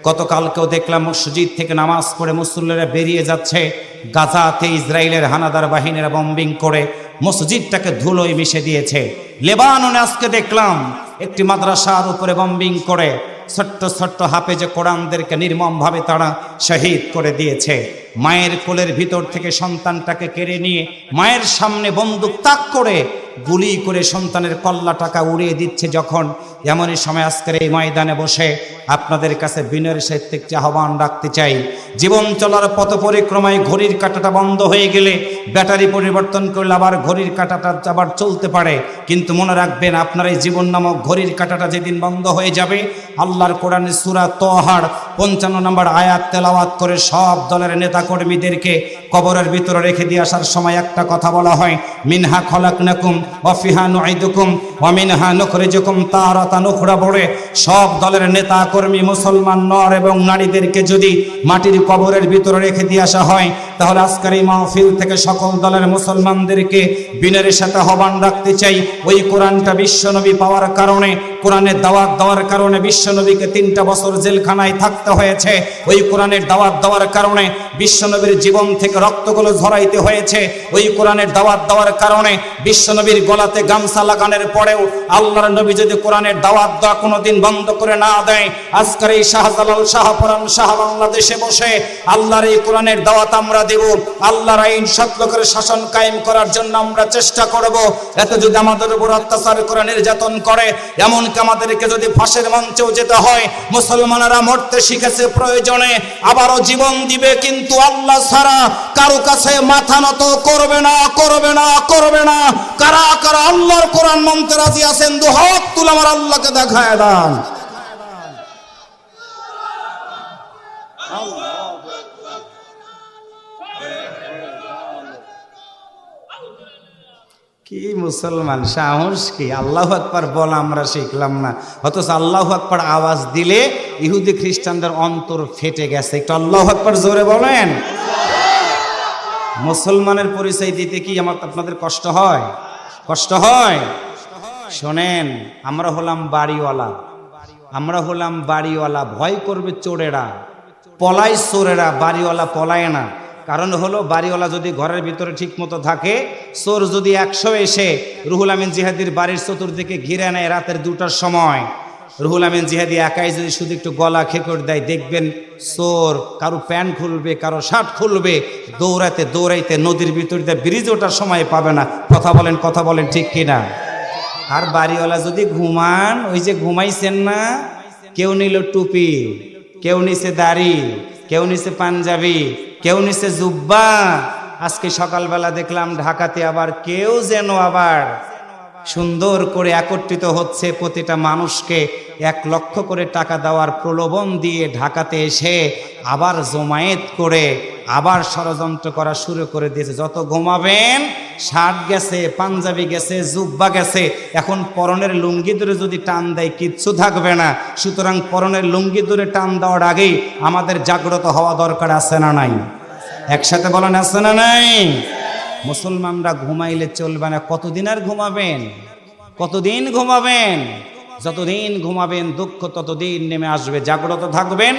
গতকালকেও দেখলাম মসজিদ থেকে নামাজ পড়ে মুসল্লিরা বেরিয়ে যাচ্ছে, গাজাতে ইসরায়েলের হানাদার বাহিনীরা বম্বিং করে মসজিদটাকে ধুলোয় মিশে দিয়েছে। লেবাননে আজকে দেখলাম একটি মাদ্রাসার উপরে বম্বিং করে ছোট্ট ছোট্ট হাফেজে কোরআনদেরকে নির্মমভাবে তারা শহীদ করে দিয়েছে। মায়ের কোলের ভিতর থেকে সন্তানটাকে কেড়ে নিয়ে মায়ের সামনে বন্দুক তাক করে গুলি করে সন্তানের কল্লাটাকা উড়িয়ে দিচ্ছে যখন, এমনই সময় আজকের এই ময়দানে বসে আপনাদের কাছে বিনয়ের সাহিত্যে একটি আহ্বান রাখতে চাই। জীবন চলার পথ পরিক্রমায় ঘড়ির কাঁটাটা বন্ধ হয়ে গেলে, ব্যাটারি পরিবর্তন করলে আবার ঘড়ির কাঁটাটা আবার চলতে পারে, কিন্তু মনে রাখবেন আপনার এই জীবন নামক ঘড়ির কাঁটাটা যেদিন বন্ধ হয়ে যাবে, আল্লাহর কোরআনের সূরা তহার 55 নম্বর আয়াত তেলাওয়াত করে সব দলের নেতা কর্মীদেরকে কবরের ভিতরে রেখে দিয়ে আসার সময় একটা কথা বলা হয়, মিনহা খলাকনাকুম ওয়া ফিহা নুঈদুকুম ওয়া মিনহা নুখরিজুকুম তারাতান উখরা। বলে সব দলের নেতা কর্মী, মুসলমান নর এবং নারীদেরকে যদি মাটির কবরের ভিতরে রেখে দিয়ে আসা হয়, তাহলে আজকের এই মাহফিল থেকে সকল দলের মুসলমানদেরকে বিনয়ের সাথে আহ্বান রাখতে চাই, ওই কোরআনটা বিশ্বনবী পাওয়ার কারণে কোরআনের দাওয়াত দেওয়ার কারণে বিশ্বনবীকে 3টা বছর জেলখানায় থাকতে হয়েছে। ওই কোরআনের দাওয়াত দেওয়ার কারণে বিশ্বনবীর জীবন থেকে রক্তগুলো ঝরাইতে হয়েছে। ওই কোরআনের দাওয়াত দেওয়ার কারণে বিশ্বনবীর গলাতে গামছা লাগানোর পরেও আল্লাহর নবী যদি কোরআনের দাওয়াত দেওয়া কোনোদিন বন্ধ করে না দেয়, আজকের এই শাহজালাল শাহপরান শাহ বাংলাদেশে বসে আল্লাহর এই কোরআনের দাওয়াত আমরা দেব। আল্লাহর আইন সত্যকের শাসন কায়েম করার জন্য আমরা চেষ্টা করব। এত যদি আমাদের উপর অত্যাচার করে নির্যাতন করে, এমনকি আমাদেরকে যদি ফাঁসের মঞ্চেও যেতে হয়, মুসলমানেরা মরতে শিখেছে, প্রয়োজনে আবারও জীবন দিবে, কিন্তু আল্লাহ ছাড়া কারো কাছে মাথা নত করবে না, করবে না, করবে না। কারা কারা আল্লাহর কোরআন মানতে রাজি আছেন? দুহাত তুলে আমার আল্লাহকে দেখায় দেন। কি মুসলমান, সাহস কি! আল্লাহু আকবার বলা আমরা শিখলাম না, অথচ আল্লাহু আকবার আওয়াজ দিলে ইহুদি খ্রিস্টানদের অন্তর ফেটে গেছে। একটু আল্লাহু আকবার জোরে বলেন। মুসলমানের পরিচয় দিতে কি আপনাদের কষ্ট হয়? কষ্ট হয়? শোনেন, আমরা হলাম বাড়িওয়ালা, আমরা হলাম বাড়িওয়ালা। ভয় করবে চোরেরা, পলায় চোরেরা, বাড়িওয়ালা পলায় না। কারণ হলো, বাড়িওয়ালা যদি ঘরের ভিতরে ঠিক মতো থাকে, চোর যদি 100 এসে রুহুল আমিন জিহাদির বাড়ির চতুর্দিকে ঘিরে নেয় রাতের 2টার সময়, রুহুল আমিন জিহাদি একাই যদি শুধু একটু গলা খেকড় দেয়, দেখবেন চোর কারো প্যান্ট খুলবে, কারো শার্ট খুলবে, দৌড়াইতে দৌড়াইতে নদীর ভিতর দিয়ে ব্রিজ ওঠার সময় পাবে না। কথা বলেন, কথা বলেন, ঠিক কিনা? আর বাড়িওয়ালা যদি ঘুমান, ওই যে ঘুমাইছেন না, কেউ নিল টুপি, কেউ নিছে দাড়ি, কেউ নিছে পাঞ্জাবি, কেউ নিছে জুব্বা। আজকে সকালবেলা দেখলাম ঢাকাতে আবার কেউ যেন আবার সুন্দর করে একত্রিত হচ্ছে, প্রতিটা মানুষকে 1 লক্ষ করে টাকা দেওয়ার প্রলোভন দিয়ে ঢাকাতে এসে আবার জমায়েত করে আবার ষড়যন্ত্র করা শুরু করে দিয়েছে। যত ঘুমাবেন, শার্ট গেছে, পাঞ্জাবি গেছে, জুব্বা গেছে, এখন পরনের লুঙ্গি ধরে যদি টান দেয় কিচ্ছু থাকবে না। সুতরাং পরনের লুঙ্গি ধরে টান দেওয়ার আগেই আমাদের জাগ্রত হওয়া দরকার, আছে না নাই? একসাথে বলেন, আছে না নাই? মুসলমানরা ঘুমাইলে চলবে না। কতদিন আর ঘুমাবেন? কতদিন ঘুমাবেন? যতদিন ঘুমাবেন দুঃখ ততদিন নেমে আসবে। জাগ্রত থাকবেন,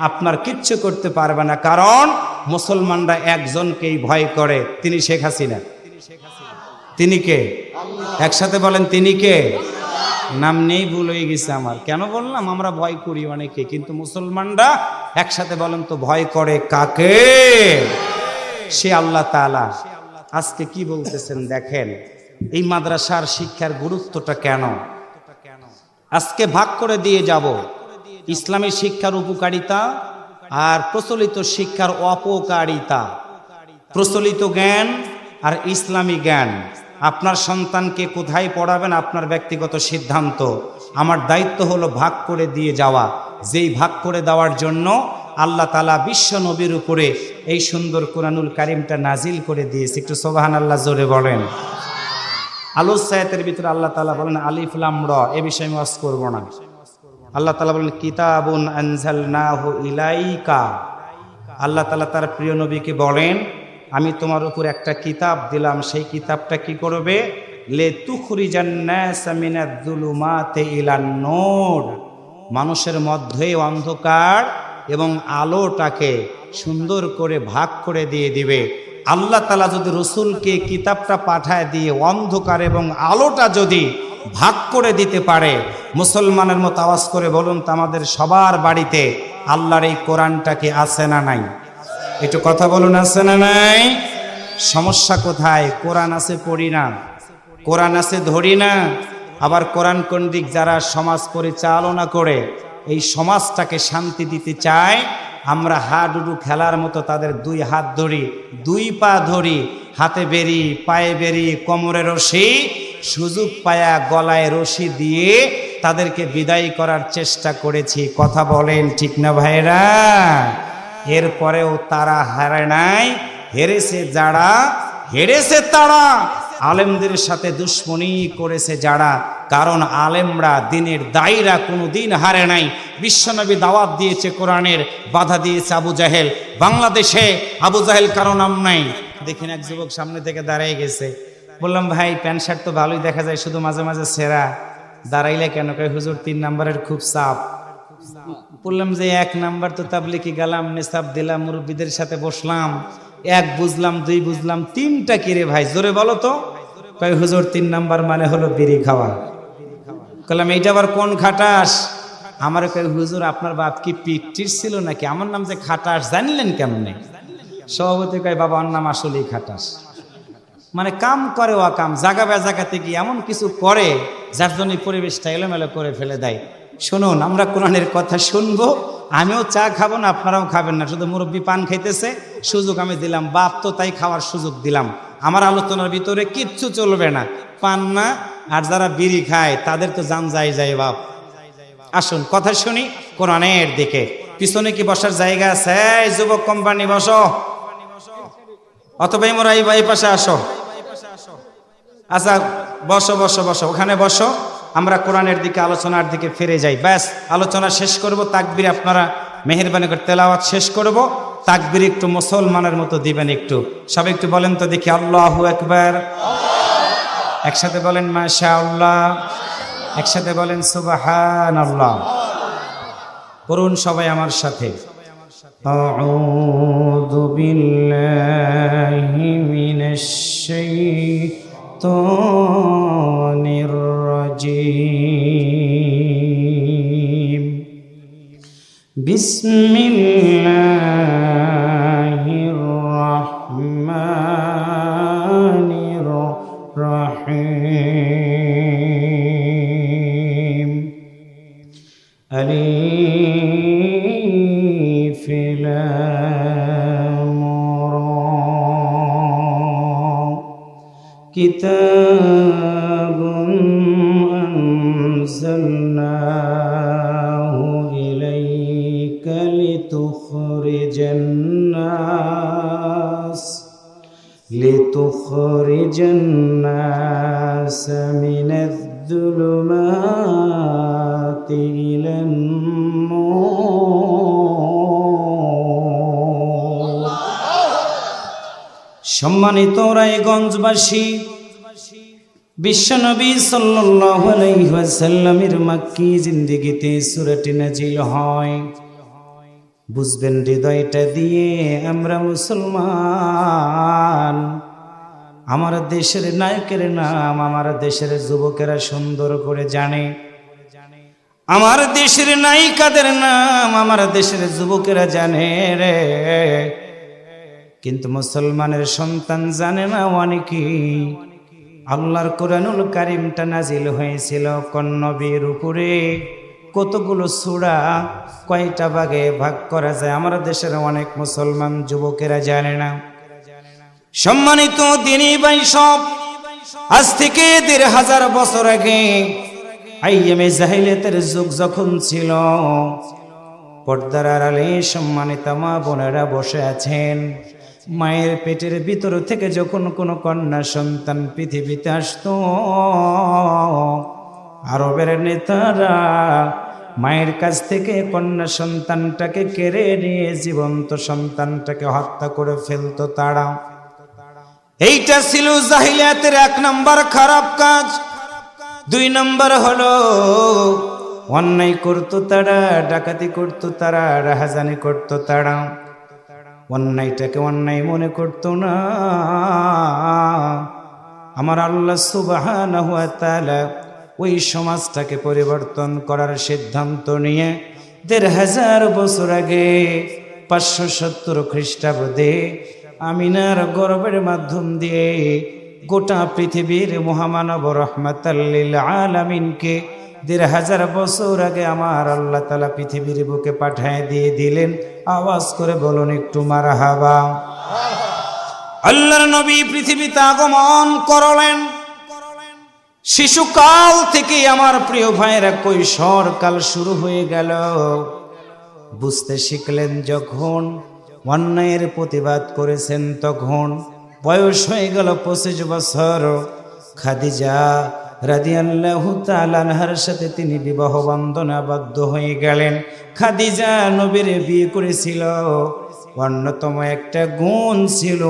আপনার কিচ্ছু করতে পারবে না। কারণ মুসলমানরা একজনকেই ভয় করে, তিনি শেখ হাসিনা। তিনি কে? একসাথে বলেন, তিনি কে? নাম নেই, ভুল হয়ে গেছে আমার। কেন বললাম? আমরা ভয় করি অনেকে, কিন্তু মুসলমানরা একসাথে বলেন তো ভয় করে কাকে? সে আল্লাহ তাআলা। আজকে কি বলতেছেন দেখেন, এই মাদ্রাসার শিক্ষার গুরুত্বটা কেন আজকে ভাগ করে দিয়ে যাব। ইসলামী শিক্ষার উপকারিতা আর প্রচলিত শিক্ষার অপকারিতা, প্রচলিত জ্ঞান আর ইসলামী জ্ঞান। আপনার সন্তানকে কোথায় পড়াবেন আপনার ব্যক্তিগত সিদ্ধান্ত। আমার দায়িত্ব হলো ভাগ করে দিয়ে যাওয়া। যেই ভাগ করে দেওয়ার জন্য আল্লাহ তাআলা বিশ্ব নবীর উপরে এই সুন্দর কোরআনুল কারীমটা নাজিল করে দিয়েছে। একটু সুবহানাল্লাহ জোরে বলেন। আলোচ্যায়তের ভিতরে আল্লাহ তাআলা বলেন আলিফ লাম র, এ বিষয়ে আমি ওয়াজ করব না। আল্লাহ তাআলা বলেন কিতাবুন আনজালনাহু ইলাইকা। আল্লাহ তাআলা তার প্রিয় নবীকে বলেন, আমি তোমার উপর একটা কিতাব দিলাম, সেই কিতাবটা কি করবে? লিতুখরিজান নাসা মিনাজ যুলুমাতি ইলান নূর। মানুষের মধ্যে অন্ধকার এবং আলোটাকে সুন্দর করে ভাগ করে দিয়ে দিবে। আল্লাহ তাআলা যদি রসুলকে কিতাবটা পাঠায় দিয়ে অন্ধকার এবং আলোটা যদি ভাগ করে দিতে পারে, মুসলমানের মতো আওয়াজ করে বলুন তো, আমাদের সবার বাড়িতে আল্লাহর এই কোরআনটাকে আছে না নাই? একটু কথা বলুন, আছে না নাই? সমস্যা কোথায়? কোরআন আছে পড়ি না, কোরআন আছে ধরি না। আবার কোরআন কেন্দ্রিক যারা সমাজ পরিচালনা করে এই সমাজটাকে শান্তি দিতে চায়, আমরা হাডুডু খেলার মতো তাদের 2 হাত ধরি, 2 পা ধরি, হাতে বেরি, পায়ে বেরি, কোমরে রশি, সুযোগ পায়া গলায় রশি দিয়ে তাদেরকে বিদায় করার চেষ্টা করেছি। কথা বলেন ঠিক না ভাইরা? এরপরেও তারা হারে নাই, হেরেছে যারা, হেরেছে তারা। আলেমদের সাথে দুশ্মনী করেছে যারা, কারণ আলেমরা দিনের দায়ীরা কোনোদিন হারে নাই। বিশ্বনবী দাওয়াত দিয়েছে কোরআনের, বাধা দিয়েছে আবু জাহেল। বাংলাদেশে আবু জাহেল কারো নাম নাই। দেখেন এক যুবক সামনে থেকে দাঁড়িয়ে গেছে, বললাম ভাই প্যান্ট শার্ট তো ভালোই দেখা যায়, শুধু মাঝে মাঝে ছেঁড়া। দাঁড়াইলে কেন? কয় হুজুর 3 নাম্বারের খুব চাপ। বললাম যে 1 নাম্বার তো তাবলিকি গেলাম, নিসাব দিলাম, মুরব্বীদের সাথে বসলাম, 1 বুঝলাম, 2 বুঝলাম, 3টা কি রে ভাই জোরে বলো তো? কয় হুজুর 3 নাম্বার মানে হলো বিড়ি খাওয়া। বললাম এইটা আবার কোন খাটাস? আমার কয় হুজুর আপনার বাপ কি পিটির ছিল নাকি? আমার নাম যে খাটাস জানলেন কেমনে? সভাপতি কয় বাবা ওর নাম আসলেই খাটাস। মানে কাম করে ও কাম, জাগা বেজাগাতে গিয়ে এমন কিছু করে যার জন্য পরিবেশটা এলোমেলো করে ফেলে দেয়। শুনুন, আমরা কোরআনের কথা শুনবো, আমিও চা খাবো না, আপনারাও খাবেন না। শুধু মুরব্বী পান খাইতেছে, সুযোগ আমি দিলাম, বাপ তো তাই খাওয়ার সুযোগ দিলাম। আমার আলোচনার ভিতরে কিচ্ছু চলবে না, পান না। আর যারা বিড়ি খায় তাদের তো জান যায় যায় বাপ। আসুন কথা শুনি কোরআনের দিকে। পিছনে কি বসার জায়গা আছে? এই যুবক কোম্পানি বসো, অথবা মোরা এই পাশে আসো। আচ্ছা বসো বসো বসো, ওখানে বসো। আমরা কোরআনের দিকে আলোচনার দিকে ফিরে যাই। ব্যাস আলোচনা শেষ করব, তাকবীর আপনারা মেহেরবানি করে তেলাওয়াত শেষ করব। তাকবীর একটু মুসলমানের মতো দিবেন একটু, সবাই একটু বলেন তো দেখি আল্লাহু আকবার। একসাথে বলেন মাশাআল্লাহ, একসাথে বলেন সুবহানাল্লাহ। পড়ুন সবাই আমার সাথে। আউযু বিল্লাহি মিনাশ শাইতানির রাজিম। বিসমিল্লাহির রাহমানির রাহিম। আলিফ লাম রা। কিতাবুন আনজালনাহু ইলাইকা লিতুখরিজান নাস মিনাজ যুলুমাতি ইলান নূর। সম্মানিত রায়গঞ্জবাসী, বিশ্বনবী সাল্লাল্লাহু আলাইহি ওয়াসাল্লামের মক্কি জিন্দেগিতে সূরাটি নাজিল হয়। বুঝবেন হৃদয়টা দিয়ে আমরা মুসলমান। আমার দেশের নায়কের নাম আমার দেশের যুবকেরা সুন্দর করে জানে, আমার দেশের নায়িকাদের নাম আমার দেশের যুবকেরা জানে রে। কিন্তু মুসলমানের সন্তান জানে না অনেকেই। আল্লাহর কোরআনুল কারীমটা নাজিল হয়েছিল কোন নবীর উপরে, কতগুলো সূরা, কয়টা ভাগে ভাগ করা যায় আমার দেশের অনেক মুসলমান যুবকেরা জানে না। সম্মানিত দিনী ভাই সব, আজ থেকে ১৫০০ বছর আগে আইয়ামে জাহিলিয়াতের যুগ যখন ছিল, পর্দার আড়ালে সম্মানিত মা বোনেরা বসে আছেন। মায়ের পেটের ভিতর থেকে যখন কোনো কন্যা সন্তান পৃথিবীতে আসতো, আরবের নেতারা মায়ের কাছ থেকে কন্যা সন্তানটাকে কেড়ে নিয়ে জীবন্ত সন্তানটাকে হত্যা করে ফেলতো তারা। এইটা ছিল জাহিলিয়াতের 1 নম্বর খারাপ কাজ। 2 নম্বর হলো অন্যায় করতো তারা, ডাকাতি করতো তারা, রাহাজানি করতো তারা। অন্যায়টাকে অন্যায় মনে করতো না। আমার আল্লাহ সুবহানাহু ওয়া তাআলা ওই সমাজটাকে পরিবর্তন করার সিদ্ধান্ত নিয়ে ১৫০০ বছর আগে ৫৭০ খ্রিস্টাব্দে আমিনার গর্ভের মাধ্যম দিয়ে গোটা পৃথিবীর মহামানব রাহমাতাল লিল আলামিনকে ১৫০০ বছর আগে আমার আল্লাহ তাআলা পৃথিবীর বুকে পাঠিয়ে দিয়ে দিলেন। আওয়াজ করে বলুন একটু মারহাবা। আল্লাহর নবী পৃথিবীতে আগমন করলেন। শিশুকাল থেকে আমার প্রিয় ভাইরা কৈশোর কাল শুরু হয়ে গেল। বুঝতে শিখলেন যখন, অন্যায়ের প্রতিবাদ করেছেন তখন। বয়স হয়ে গেল 25 বছর। খাদিজা রাদিয়াল্লাহু তাআলা আনহার সাথে তিনি বিবাহ বন্ধনে আবদ্ধ হয়ে গেলেন। খাদিজা নবীর বিয়ে করেছিল। অন্যতম একটা গুণ ছিল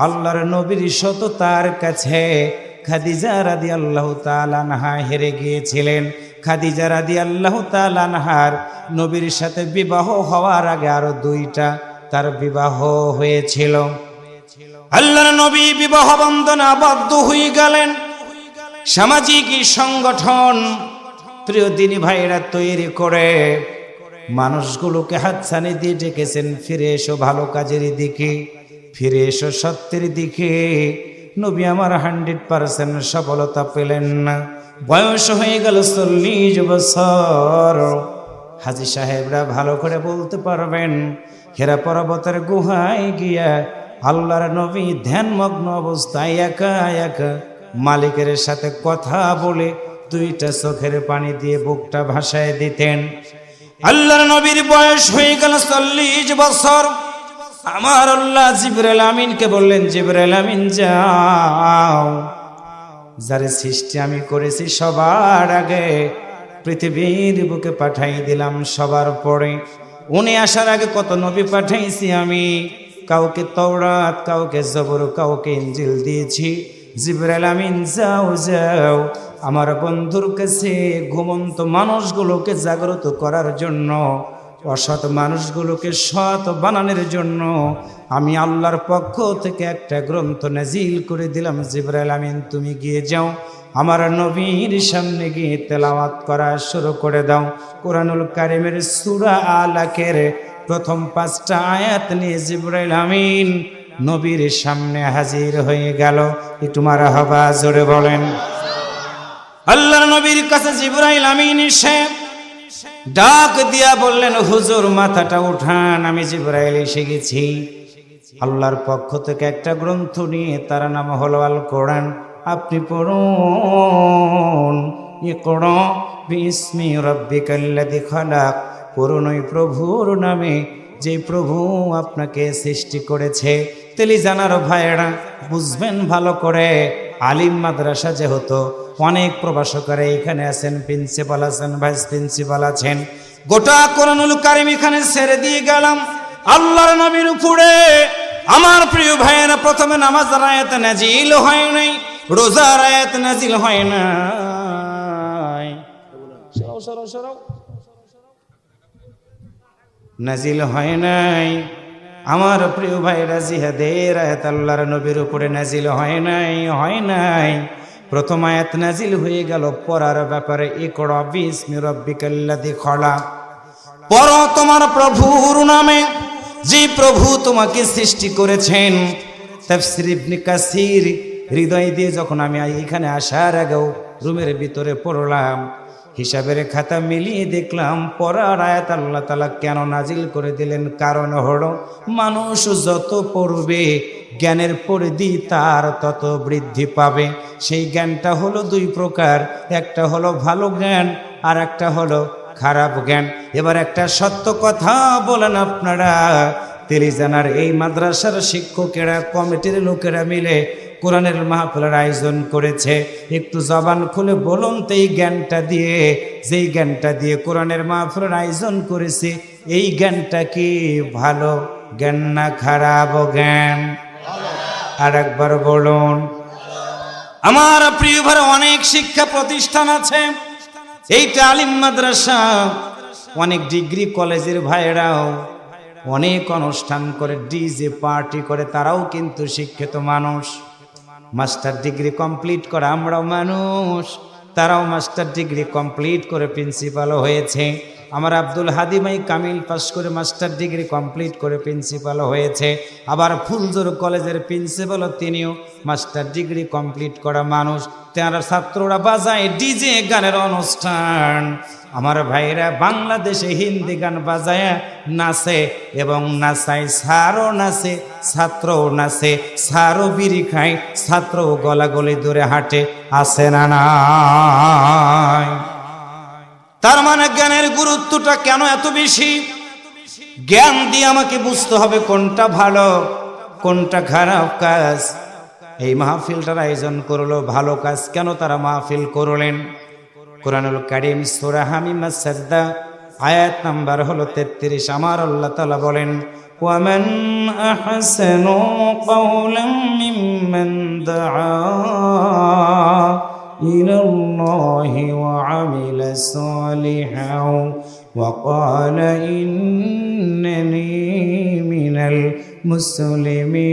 আল্লাহর নবীর সততার কাছে খাদিজা রাদিয়াল্লাহু তাআলা আনহা হেরে গিয়েছিলেন। খাদিজা রাদিয়াল্লাহু তাআলা আনহার নবীর সাথে বিবাহ হওয়ার আগে আরো 2টা তার বিবাহ হয়েছিল। আল্লাহর নবী বিবাহ বন্ধনে আবদ্ধ হয়ে গেলেন। সামাজিক সংগঠন প্রিয় দিনী ভাইরা তৈরি করে মানুষগুলোকে হাতছানি দিয়ে ডেকেছেন, ফিরে এসো ভালো কাজের দিকে, ফিরে এসো সত্যের দিকে। নবী আমার 100% সফলতা পেলেন না। বয়স হয়ে গেল 40 বছর। হাজী সাহেবরা ভালো করে বলতে পারবেন, হেরা পর্বতের গুহায় গিয়া আল্লাহর নবী ধ্যানমগ্ন অবস্থায় একা একা মালিকের সাথে কথা বলে 2টা চোখের পানি দিয়ে বুকটা ভাসায় দিতেন। আল্লাহর নবীর বয়স হয়ে গেল 40 বছর। আমার আল্লাহ জিবরাইল আমিনকে বললেন, জিবরাইল আমিন যাও, যারে সৃষ্টি আমি করেছি সবার আগে পৃথিবীর বুকে পাঠাই দিলাম সবার পরে। উনি আসার আগে কত নবী পাঠাইছি আমি, কাউকে তাওরাত, কাউকে জবর, কাউকে ইনজিল দিয়েছি। জিবরাইল আমিন যাও যাও, আমার বন্ধুর কাছে ঘুমন্ত মানুষগুলোকে জাগ্রত করার জন্য, অসৎ মানুষগুলোকে সৎ বানানোর জন্য আমি আল্লাহর পক্ষ থেকে একটা গ্রন্থ নাজিল করে দিলাম। জিবরাইল আমিন তুমি গিয়ে যাও, আমার নবীর সামনে গিয়ে তেলাওয়াত করা শুরু করে দাও। কোরআনুল কারীমের সূরা আলাকের প্রথম 5টা আয়াত নিয়ে জিবরাইল আমিন নবীর সামনে হাজির হয়ে গেল। একটু মারহাবা জোরে বলেন। আল্লাহর নবীর কাছে জিবরাইল আমিন এসে ডাক দিয়া বললেন, হুজুর মাথাটা উঠান, আমি জিবরাইল এসে গেছি আল্লাহর পক্ষ থেকে একটা গ্রন্থ নিয়ে, তার নাম হলো আল কোরআন। আপনি পড়ুন। ইকরা বিসমি রাব্বিকাল্লাযী খালাক, পড়ুন ওই প্রভুর নামে যে প্রভু আপনাকে সৃষ্টি করেছে। তেলি জানার ভাইয়েরা বুঝবেন ভালো করে, আলিম মাদ্রাসা যেহেতু অনেক প্রভাষকরা এখানে আছেন, প্রিন্সিপাল আছেন, ভাইস প্রিন্সিপাল আছেন, গোটা কোরআনুল কারীম এখানে ছেড়ে দিয়ে গেলাম আল্লাহর নবীর উপরে। আমার প্রিয় ভাইয়েরা, প্রথমে নামাজের আয়াত নাজিল হয় নাই, রোজার আয়াত নাজিল হয় নাই, নাজিল হয় নাই। আমার প্রিয় ভাইরা, জিহাদের আয়াত আল্লাহর নবীর উপরে নাজিল হয় নাই, হয় নাই। প্রথম আয়াত নাজিল হয়ে গেল পড়ার ব্যাপারে, ইকরা বিসমি রাব্বিকাল্লাযী খালাক, পড়ো তোমার প্রভুর নামে যে প্রভু তোমাকে সৃষ্টি করেছেন। তাফসীর ইবনে কাসির হৃদয় দিয়ে যখন আমি এখানে আসার আগেও রুমের ভিতরে পড়লাম, হিসাবের খাতা মিলিয়ে দেখলাম পড়ার আয়াত আল্লাহ তাআলা কেন নাজিল করে দিলেন। কারণ হলো মানুষ যত পড়বে জ্ঞানের পরিধি তার তত বৃদ্ধি পাবে। সেই জ্ঞানটা হলো 2 প্রকার, একটা হলো ভালো জ্ঞান আর একটা হলো খারাপ জ্ঞান। এবার একটা সত্য কথা বলেন আপনারা, তেলিজানার এই মাদ্রাসার শিক্ষকেরা, কমিটির লোকেরা মিলে কোরআনের মাহফিলের আয়োজন করেছে, একটু জবান খুলে বলুন তো, এই জ্ঞানটা দিয়ে, যেই জ্ঞানটা দিয়ে কোরআনের মাহফিলের আয়োজন করেছে, এই জ্ঞানটা কি ভালো জ্ঞান না খারাপ জ্ঞান? আর একবার বলুন। আমার প্রিয় ভাই, অনেক শিক্ষা প্রতিষ্ঠান আছে, এইটা আলিম মাদ্রাসা, অনেক ডিগ্রি কলেজের ভাইরাও অনেক অনুষ্ঠান করে, ডিজে পার্টি করে, তারাও কিন্তু শিক্ষিত মানুষ। মাস্টার ডিগ্রি কমপ্লিট করে আমরাও মানুষ, তারাও মাস্টার ডিগ্রি কমপ্লিট করে প্রিন্সিপালও হয়েছে। আমার আব্দুল হাদি ভাই কামিল পাস করে মাস্টার ডিগ্রি কমপ্লিট করে প্রিন্সিপালও হয়েছে। আবার ফুলজোর কলেজের প্রিন্সিপালও তিনিও মাস্টার ডিগ্রি কমপ্লিট করা মানুষ। তারা ছাত্ররা বাজায় ডিজে গানের অনুষ্ঠান। আমার ভাইরা বাংলাদেশে হিন্দি গান বাজায় নাচে এবং নাচায়, সারও নাচে, ছাত্রও নাচে, সারও বিড়ি খায়, ছাত্রও গলাগলি দূরে হাঁটে, আছে না নাই? তার মানে জ্ঞানের গুরুত্বটা কেন এত বেশি? জ্ঞান দিয়ে আমাকে বুঝতে হবে কোনটা ভালো কোনটা খারাপ কাজ। এই মাহফিলটার আয়োজন করলো ভালো কাজ। কেন তারা মাহফিল করলেন? কোরআনুল কারীম সূরা হামিম সাজদা আয়াত নাম্বার হলো 33। আমার আল্লাহ তাআলা বলেন, ওয়ামান আহসানু কাওলাম মিম্মান দাআ ইলাল্লাহি ওয়া আমিলা সালিহান ওয়া ক্বালা ইন্নানি মিনাল মুসলিমিন।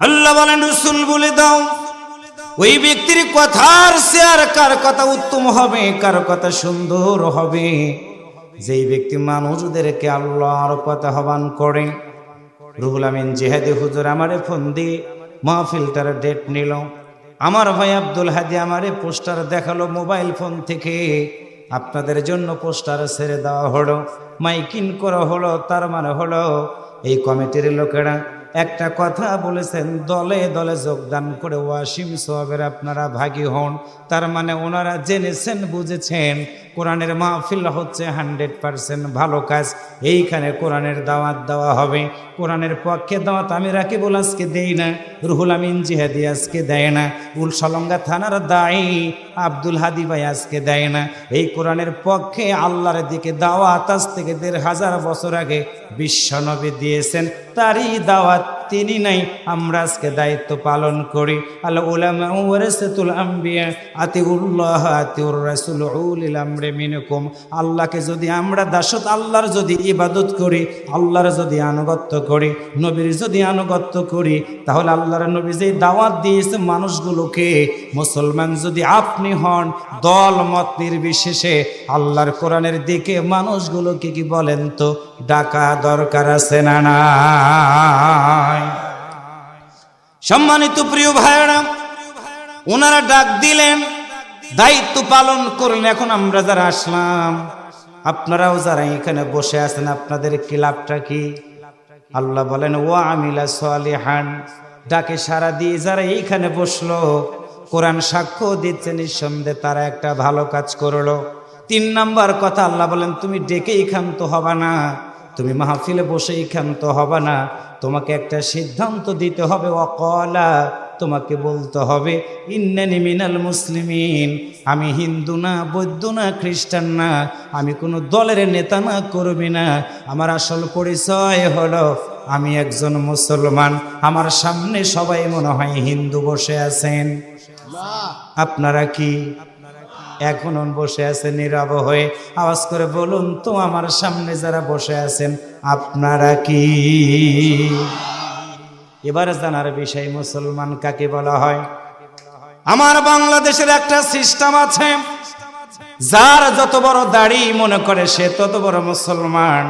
আল্লাহ বলেন, রাসূল বলে দাও ওই ব্যক্তির কথার শেয়ার কার কথা উত্তম হবে, কার কথা সুন্দর হবে, যেই ব্যক্তি মানুষদেরকে আল্লাহর পথে আহ্বান করে। রুহুল আমিন জিহাদি হুজুর আমারে ফোন দিয়ে মাহফিলটার ডেট নিল। আমার ভাই আব্দুল হাদি আমারে পোস্টার দেখালো মোবাইল ফোন থেকে, আপনাদের জন্য পোস্টার ছেড়ে দেওয়া হলো, মাইকিং করা হলো। তার মানে হলো এই কমিটির লোকেরা একটা কথা বলেছেন, দলে দলে যোগদান করে ওয়াসিম সোহাবের আপনারা ভাগী হন। তার মানে ওনারা জেনেছেন, বুঝেছেন কোরআনের মাহফিল হচ্ছে 100% ভালো কাজ। এইখানে কোরআনের দাওয়াত দেওয়া হবে। কোরআনের পক্ষে দাওয়াত আমি রাকিবুল আজকে দেই না, রুহুল আমিন জিহাদি আজকে দেয় না, উলসলঙ্গা থানার দায়ী আব্দুল হাদি ভাই আজকে দেয় না। এই কোরআনের পক্ষে আল্লাহর দিকে দাওয়াত আজ থেকে 1500 বছর আগে বিশ্বনবী দিয়েছেন, তারই দাওয়াত তিনি নাই, আমরা আজকে দায়িত্ব পালন করি। আল উলামা ওয়ারাসাতুল আম্বিয়া আতিউল্লাহ আতিউর রাসূল উলিল আমরি মিনকুম। আল্লাহকে যদি আমরা দাসত, আল্লাহর যদি ইবাদত করি, আল্লাহর যদি আনুগত্য করি, নবীর যদি আনুগত্য করি, তাহলে আল্লাহর নবী যে দাওয়াত দিয়েছে মানুষগুলোকে, মুসলমান যদি আপনি হন, দল মত নির্বিশেষে আল্লাহর কোরআনের দিকে মানুষগুলোকে কি বলেন তো ডাকা দরকার আছে না নাই? সম্মানিত প্রিয় ভাইরা, ওনারা ডাক দিলেন, দায়িত্ব পালন করলেন। এখন আমরা যারা আসলাম, আপনারাও যারা এখানে বসে আছেন, আপনাদের ক্লাবটা কি? আল্লাহ বলেন ওয়া আমিলা সালিহান। ডাকে সারা দিয়ে যারা এইখানে বসলো, কোরআন সাক্ষ্য দিচ্ছে নিঃসন্দেহে তারা একটা ভালো কাজ করলো। 3 নাম্বার কথা আল্লাহ বলেন, তুমি ডেকেই ক্ষান্ত হবা না, তুমি মাহফিলে বসেই ক্ষান্ত হবা না, তোমাকে একটা সিদ্ধান্ত দিতে হবে। ওয়াকালা, তোমাকে বলতে হবে ইন্নানি মিনাল মুসলিমিন, আমি হিন্দু না, বৌদ্ধ না, খ্রিস্টান না, আমি কোনো দলের নেতা না, করবি না। আমার আসল পরিচয় হলো আমি একজন মুসলমান। আমার সামনে সবাই মনে হয় হিন্দু বসে আছেন, আপনারা কি এখনো বসে আছেন নীরব হয়ে? আওয়াজ করে বলুন তো, আমার সামনে যারা বসে আছেন আপনারা কি? এবার জানার বিষয়, মুসলমান কাকে বলা হয়। আমার বাংলাদেশের একটা সিস্টেম আছে, যার যত বড় দাড়ি মনে করে সে তত বড় মুসলমান।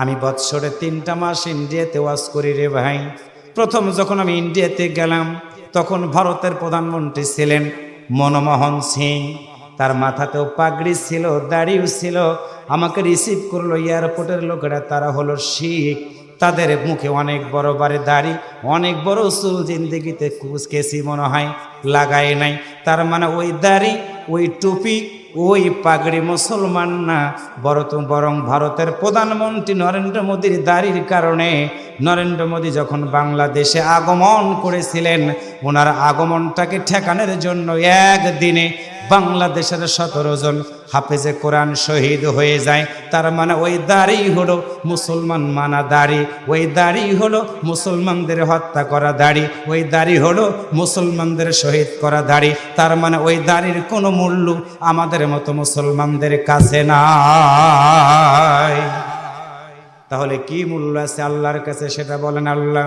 আমি বৎসরে 3টা মাস ইন্ডিয়াতে ওয়াজ করি রে ভাই। প্রথম যখন আমি ইন্ডিয়াতে গেলাম, তখন ভারতের প্রধানমন্ত্রী ছিলেন মনমোহন সিং। তার মাথাতেও পাগড়ি ছিল, দাড়িও ছিল। আমাকে রিসিভ করলো এয়ারপোর্টের লোকেরা, তারা হলো শিখ। তাদের মুখে অনেক বড় বারে দাড়ি, অনেক বড় চুল, জিন্দেগিতে কুচকেছি মনে হয় লাগায় নাই। তার মানে ওই দাড়ি, ওই টুপি, ওই পাগড়ি মুসলমান না, বরং ভারতের প্রধানমন্ত্রী নরেন্দ্র মোদীর দাড়ির কারণে। নরেন্দ্র মোদী যখন বাংলাদেশে আগমন করেছিলেন, ওনার আগমনটাকে ঠেকানোর জন্য একদিনে বাংলাদেশের 17 জন হাফেজে কোরআন শহীদ হয়ে যায়। তার মানে ওই দাড়ি হলো মুসলমান মানা দাড়ি, ওই দাড়ি হলো মুসলমানদের হত্যা করা দাড়ি, ওই দাড়ি হলো মুসলমানদের শহীদ করা দাড়ি। তার মানে ওই দাড়ির কোনো মূল্য আমাদের মতো মুসলমানদের কাছে নাই। তাহলে কি মূল্য আছে আল্লাহর কাছে, সেটা বলেন আল্লাহ।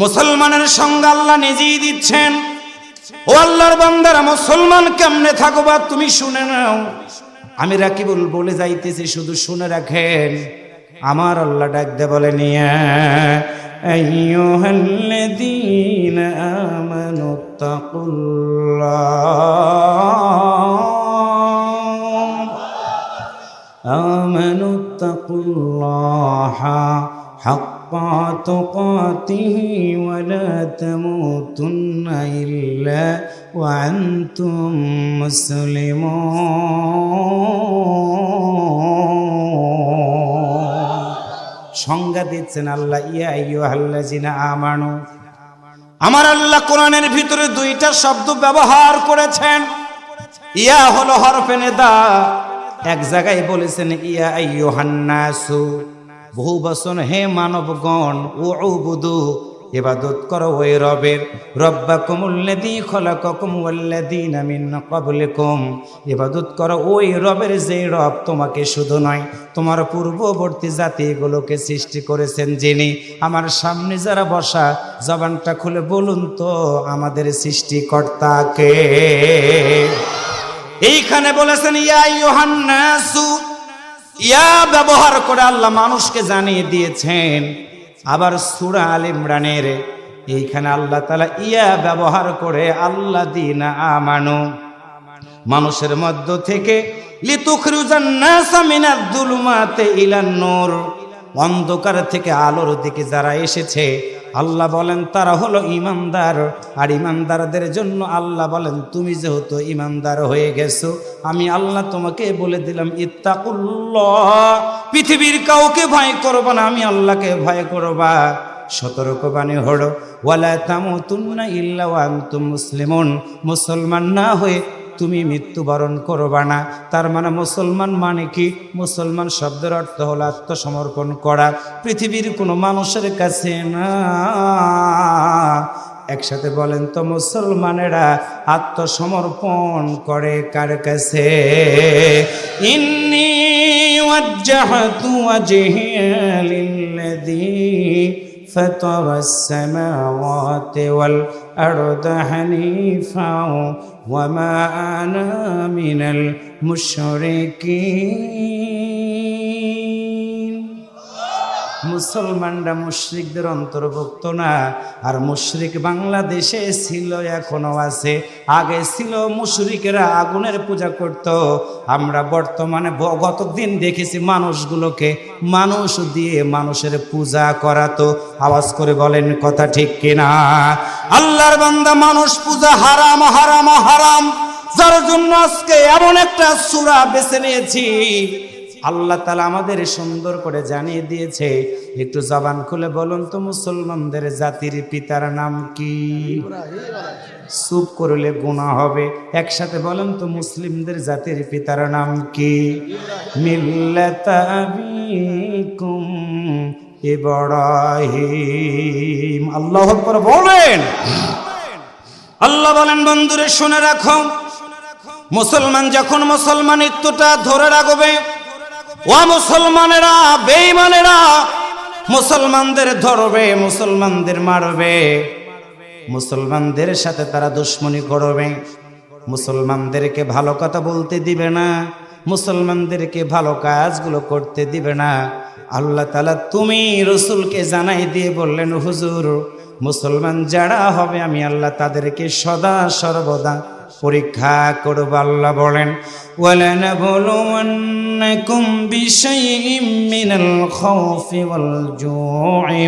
মুসলমানের সঙ্গে আল্লাহ নিজেই দিচ্ছেন। ও আল্লাহর বান্দারা, মুসলমান কেমনে থাকবা তুমি শুনে নাও। আমি রাকিবুল বলে যাইতেছি, শুধু শুনে রাখেন। আমার আল্লাহ ডাক দে বলেন, ইয়া আইয়ুহাল্লাযীনা আমানুত্তাকুল্লাহা হাক্কা তুকাতিহি ওয়া লা তামুতুন্না ইল্লা ওয়া আনতুম মুসলিমুন। সংজ্ঞা দিচ্ছেন আল্লাহ, ইয়া আইয়ুহাল্লাযীনা আমানু, আমার আল্লাহ কোরআনের ভিতরে দুইটা শব্দ ব্যবহার করেছেন। ইয়া হলো হরফে নিদা, এক জায়গায় বলেছেন ইয়া আইয়ুহান নাসু, বহু বচন হে মানবগণ, উবুদু ইবাদত করো ওই রবের, রব্বাকুমুল্লাযী খলাকাকুম ওয়াল্লাযীনা মিন ক্বাবলিকুম, ইবাদত করো ওই রবের যে রব তোমাকে শুধু নয় তোমার পূর্ববর্তী জাতিগুলোকে সৃষ্টি করেছেন যিনি। আমার সামনে যারা বসা, জবানটা খুলে বলুন তো আমাদের সৃষ্টিকর্তা কে? এইখানে বলেছেন ইয়া আইয়ুহান নাসু, ইয়া ব্যবহার করে আল্লাহ মানুষকে জানিয়ে দিয়েছেন। আবার সূরা আল ইমরানের এইখানে আল্লাহ তাআলা ইয়া ব্যবহার করে আল্লাযীনা আমানু, মানুষের মধ্য থেকে লিতুখরিজান নাসা মিনাজ যুলুমাতি ইলান নূর, অন্ধকার থেকে আলোর দিকে যারা এসেছে আল্লাহ বলেন তারা হলো ঈমানদার। আর ঈমানদারদের জন্য আল্লাহ বলেন তুমি যেহেতু ঈমানদার হয়ে গেছো, আমি আল্লাহ তোমাকে বলে দিলাম ইত্তাকুল্লাহ, পৃথিবীর কাউকে ভয় করবা না, আমি আল্লাহকে ভয় করবা। সতর্কবাণী হলো ওয়ালা তামুতুন্না ইল্লা ওয়া আনতুম মুসলিমুন, মুসলমান না হয়ে তুমি মৃত্যুবরণ করবা না। তার মানে মুসলমান মানে কি? মুসলমান শব্দের অর্থ হলো আত্মসমর্পণ করা, পৃথিবীর কোনো মানুষের কাছে না। একসাথে বলেন তো, মুসলমানেরা আত্মসমর্পণ করে কার কাছে? ইন্নী ওয়াজ্জাহতু ওয়াজহিয়া লিল্লাযী ফাতারাস সামাওয়াতি ওয়াল আরদা হানিফাও ওয়া মা আনা মিনাল মুশরিকিন। মুসলমানরা মুশরিকদের অন্তর্ভুক্ত না। আর মুশরিক বাংলাদেশে ছিল, এখনো আছে। আগে ছিল মুশরিকেরা আগুনের পূজা করত। আমরা বর্তমানে গতদিন দেখেছি মানুষগুলোকে মানুষ দিয়ে মানুষের পূজা করাতো। আওয়াজ করে বলেন কথা ঠিক কিনা? আল্লাহর বান্দা, মানুষ পূজা হারাম হারাম হারাম। যার জন্য আজকে এমন একটা সূরা বেছে নিয়েছি, আল্লাহ তাআলা আমাদের সুন্দর করে জানিয়ে দিয়েছে। একটু জবান খুলে বলুন তো, মুসলমানদের জাতির পিতার নাম কি? চুপ করলে গুনাহ হবে। একসাথে বলেন তো, মুসলিমদের জাতির পিতার নাম কি? মিল্লাতা আবিকুম ইব্রাহিম। আল্লাহু আকবার বলেন। আল্লাহ বলেন, বন্ধুরে শুনে রাখো, মুসলমান যখন মুসলমানিত্বটা ধরে রাখবে, ও মুসলমানেরা, বেঈমানেরা মুসলমানদের ধরবে, মুসলমানদের মারবে, মুসলমানদের সাথে তারা দুশমনি করবে, মুসলমানদেরকে ভালো কথা বলতে দিবে না, মুসলমানদেরকে ভালো কাজগুলো করতে দিবে না। আল্লাহ তাআলা তুমি রাসূলকে জানাই দিয়ে বললেন, হুজুর, মুসলমান যারা হবে আমি আল্লাহ তাদেরকে সদা সর্বদা পরীক্ষা করব। আল্লাহ বলেন, ওয়ালানাবলুওয়ান্নাকুম বিশাইইম মিনাল খাউফি ওয়াল জু'i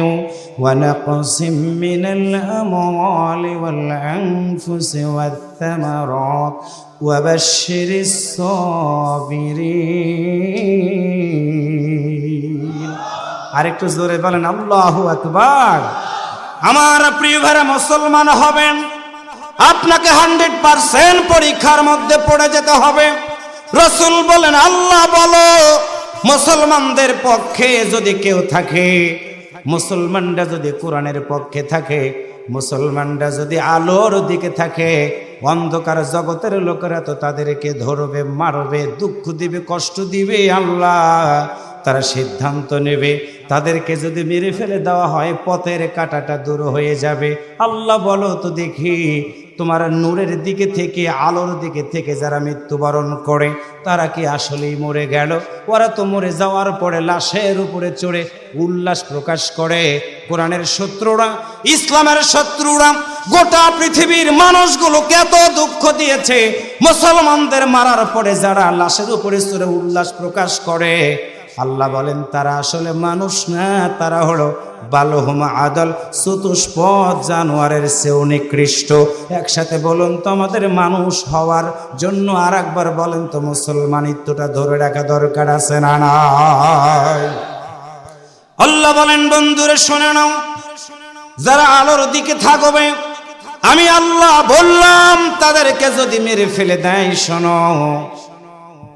ওয়া নাকসিম মিনাল আমওয়ালি ওয়াল আনফুসি ওয়াত থামারাত ওয়া বাশশিরিস সাবিরিন। আরেকটু জোরে বলেন আল্লাহু আকবার। আমার প্রিয় ভাইরা, মুসলমান হবেন, আপনাকে 100% পরীক্ষার মধ্যে পড়ে যেতে হবে। রাসূল বলেন, আল্লাহ বলো, মুসলমানদের পক্ষে যদি কেউ থাকে, মুসলমানরা যদি কোরআনের পক্ষে থাকে, মুসলমানরা যদি আলোর দিকে থাকে, অন্ধকার জগতের লোকেরা তো তাদেরকে ধরবে, মারবে, দুঃখ দিবে, কষ্ট দিবে। আল্লাহ তারা সিদ্ধান্ত নেবে, তাদেরকে যদি মেরে ফেলে দেওয়া হয় পথের কাঁটাটা দূর হয়ে যাবে। আল্লাহ বলো তো দেখি, তোমার নূরের দিকে থেকে, আলোর দিকে থেকে যারা মৃত্যুবরণ করে তারা কি আসলেই মরে গেল? ওরা তো মরে যাওয়ার পরে লাশের উপরে চড়ে উল্লাস প্রকাশ করে। কোরআনের শত্রুরা, ইসলামের শত্রুরা গোটা পৃথিবীর মানুষগুলোকে এত দুঃখ দিয়েছে, মুসলমানদের মারার পরে যারা লাশের উপরে চড়ে উল্লাস প্রকাশ করে, আল্লাহ বলেন তারা আসলে মানুষ না, তারা হলো বালহুম আদল, চতুষ্পদ জানোয়ারের চেয়েও নিকৃষ্ট। একসাথে বলুন তো, আমাদের মানুষ হওয়ার জন্য আর একবার বলেন তো, মুসলমানিত্বটা ধরে রাখা দরকার আছে না নাই? আল্লাহ বলেন, বন্ধুরে শুনে নাও, যারা আলোর দিকে থাকবে আমি আল্লাহ বললাম তাদেরকে যদি মেরে ফেলে দেয়, শোনো,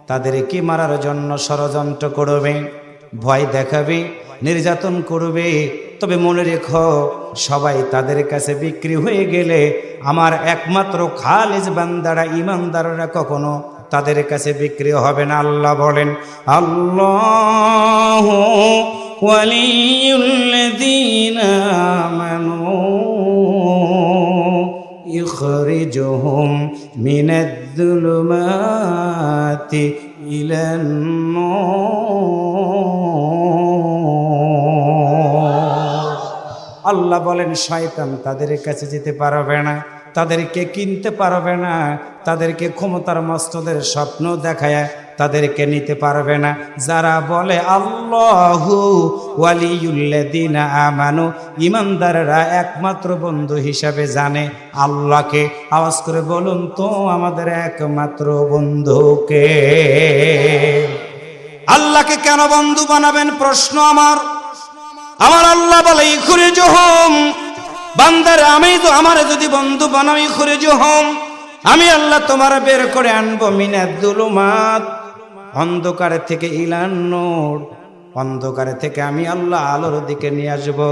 তাদেরকে মারার জন্য ষড়যন্ত্র করবে, ভয় দেখাবে, নির্যাতন করবে। তবে মনে রেখো, সবাই তাদের কাছে বিক্রি হয়ে গেলে আমার একমাত্র খালেজ বান্দারা, ইমানদাররা কখনো তাদের কাছে বিক্রি হবে না। আল্লাহ বলেন, আল্লাহু ওয়ালিয়ুল্লাযীনা আমানু ইখরিজুহুম মিনাজ-যুলুমাতি ইলান-নূর। আল্লাহ বলেন, শয়তান তাদের কাছে যেতে পারবে না, তাদেরকে কিনতে পারবে না, তাদেরকে ক্ষমতার মস্তদের স্বপ্ন দেখায় তাদেরকে নিতে পারবে না। যারা বলে আল্লাহু ওয়ালিয়ুল্লাযীনা আমানু, ইমানদাররা একমাত্র বন্ধু হিসাবে জানে আল্লাহকে। আওয়াজ করে বলুন তো, আমাদের একমাত্র বন্ধুকে। আল্লাহকে কেন বন্ধু বানাবেন? প্রশ্ন আমার আল্লাহ বলে, ইখরিজুহুম, বান্দার আমি তো আমারে যদি বন্ধু বানাও, ইখরিজুহুম, আমি আল্লাহ তোমার বের করে আনবো, মিনাজ-যুলুমাত, অন্ধকার থেকে, ইলান-নূর, অন্ধকার থেকে আমি আল্লাহ আলোর দিকে নিয়ে আসবো।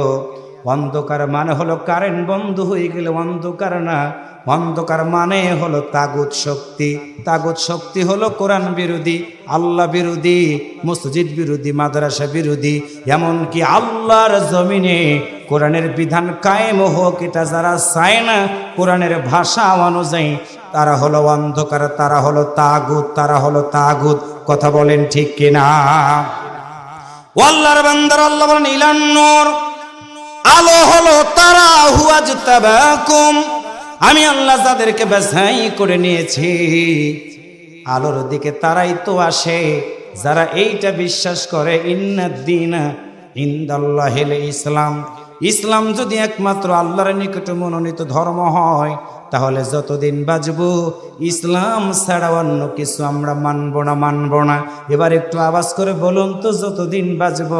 অন্ধকার মানে হলো কারেন্ট বন্ধ হয়ে গেলে অন্ধকার না, অন্ধকার মানে হলো তাগুত শক্তি। তাগুত শক্তি হলো কোরআন বিরোধী, আল্লাহ বিরোধী, মসজিদ বিরোধী, মাদ্রাসা বিরোধী। এমনকি আল্লাহর জমিনে কোরআনের বিধান কায়েম হোক, এটা যারা চায় না কোরআনের ভাষা অনুযায়ী, তারা হলো অন্ধকার, তারা হলো তাগুত, তারা হলো তাগুত। কথা বলেন ঠিক কিনা? আল্লাহর বান্দার আল্লাহ বলেন ইলান-নূর, আলো হলো তারা, হুয়াজতাবাকুম, আমি আল্লাহ যাদেরকে বাছাই করে নিয়েছি আলোর দিকে তারাই তো আসে যারা এইটা বিশ্বাস করে, ইন্নাদ-দীনা ইনদাল্লাহিল ইসলাম, ইসলাম যদি একমাত্র আল্লাহর নিকটে মনোনীত ধর্ম হয়, তাহলে যতদিন বাঁচব ইসলাম ছাড়া অন্য কিছু আমরা মানব না। এবার একটু আওয়াজ করে বলুন তো, যতদিন বাঁচব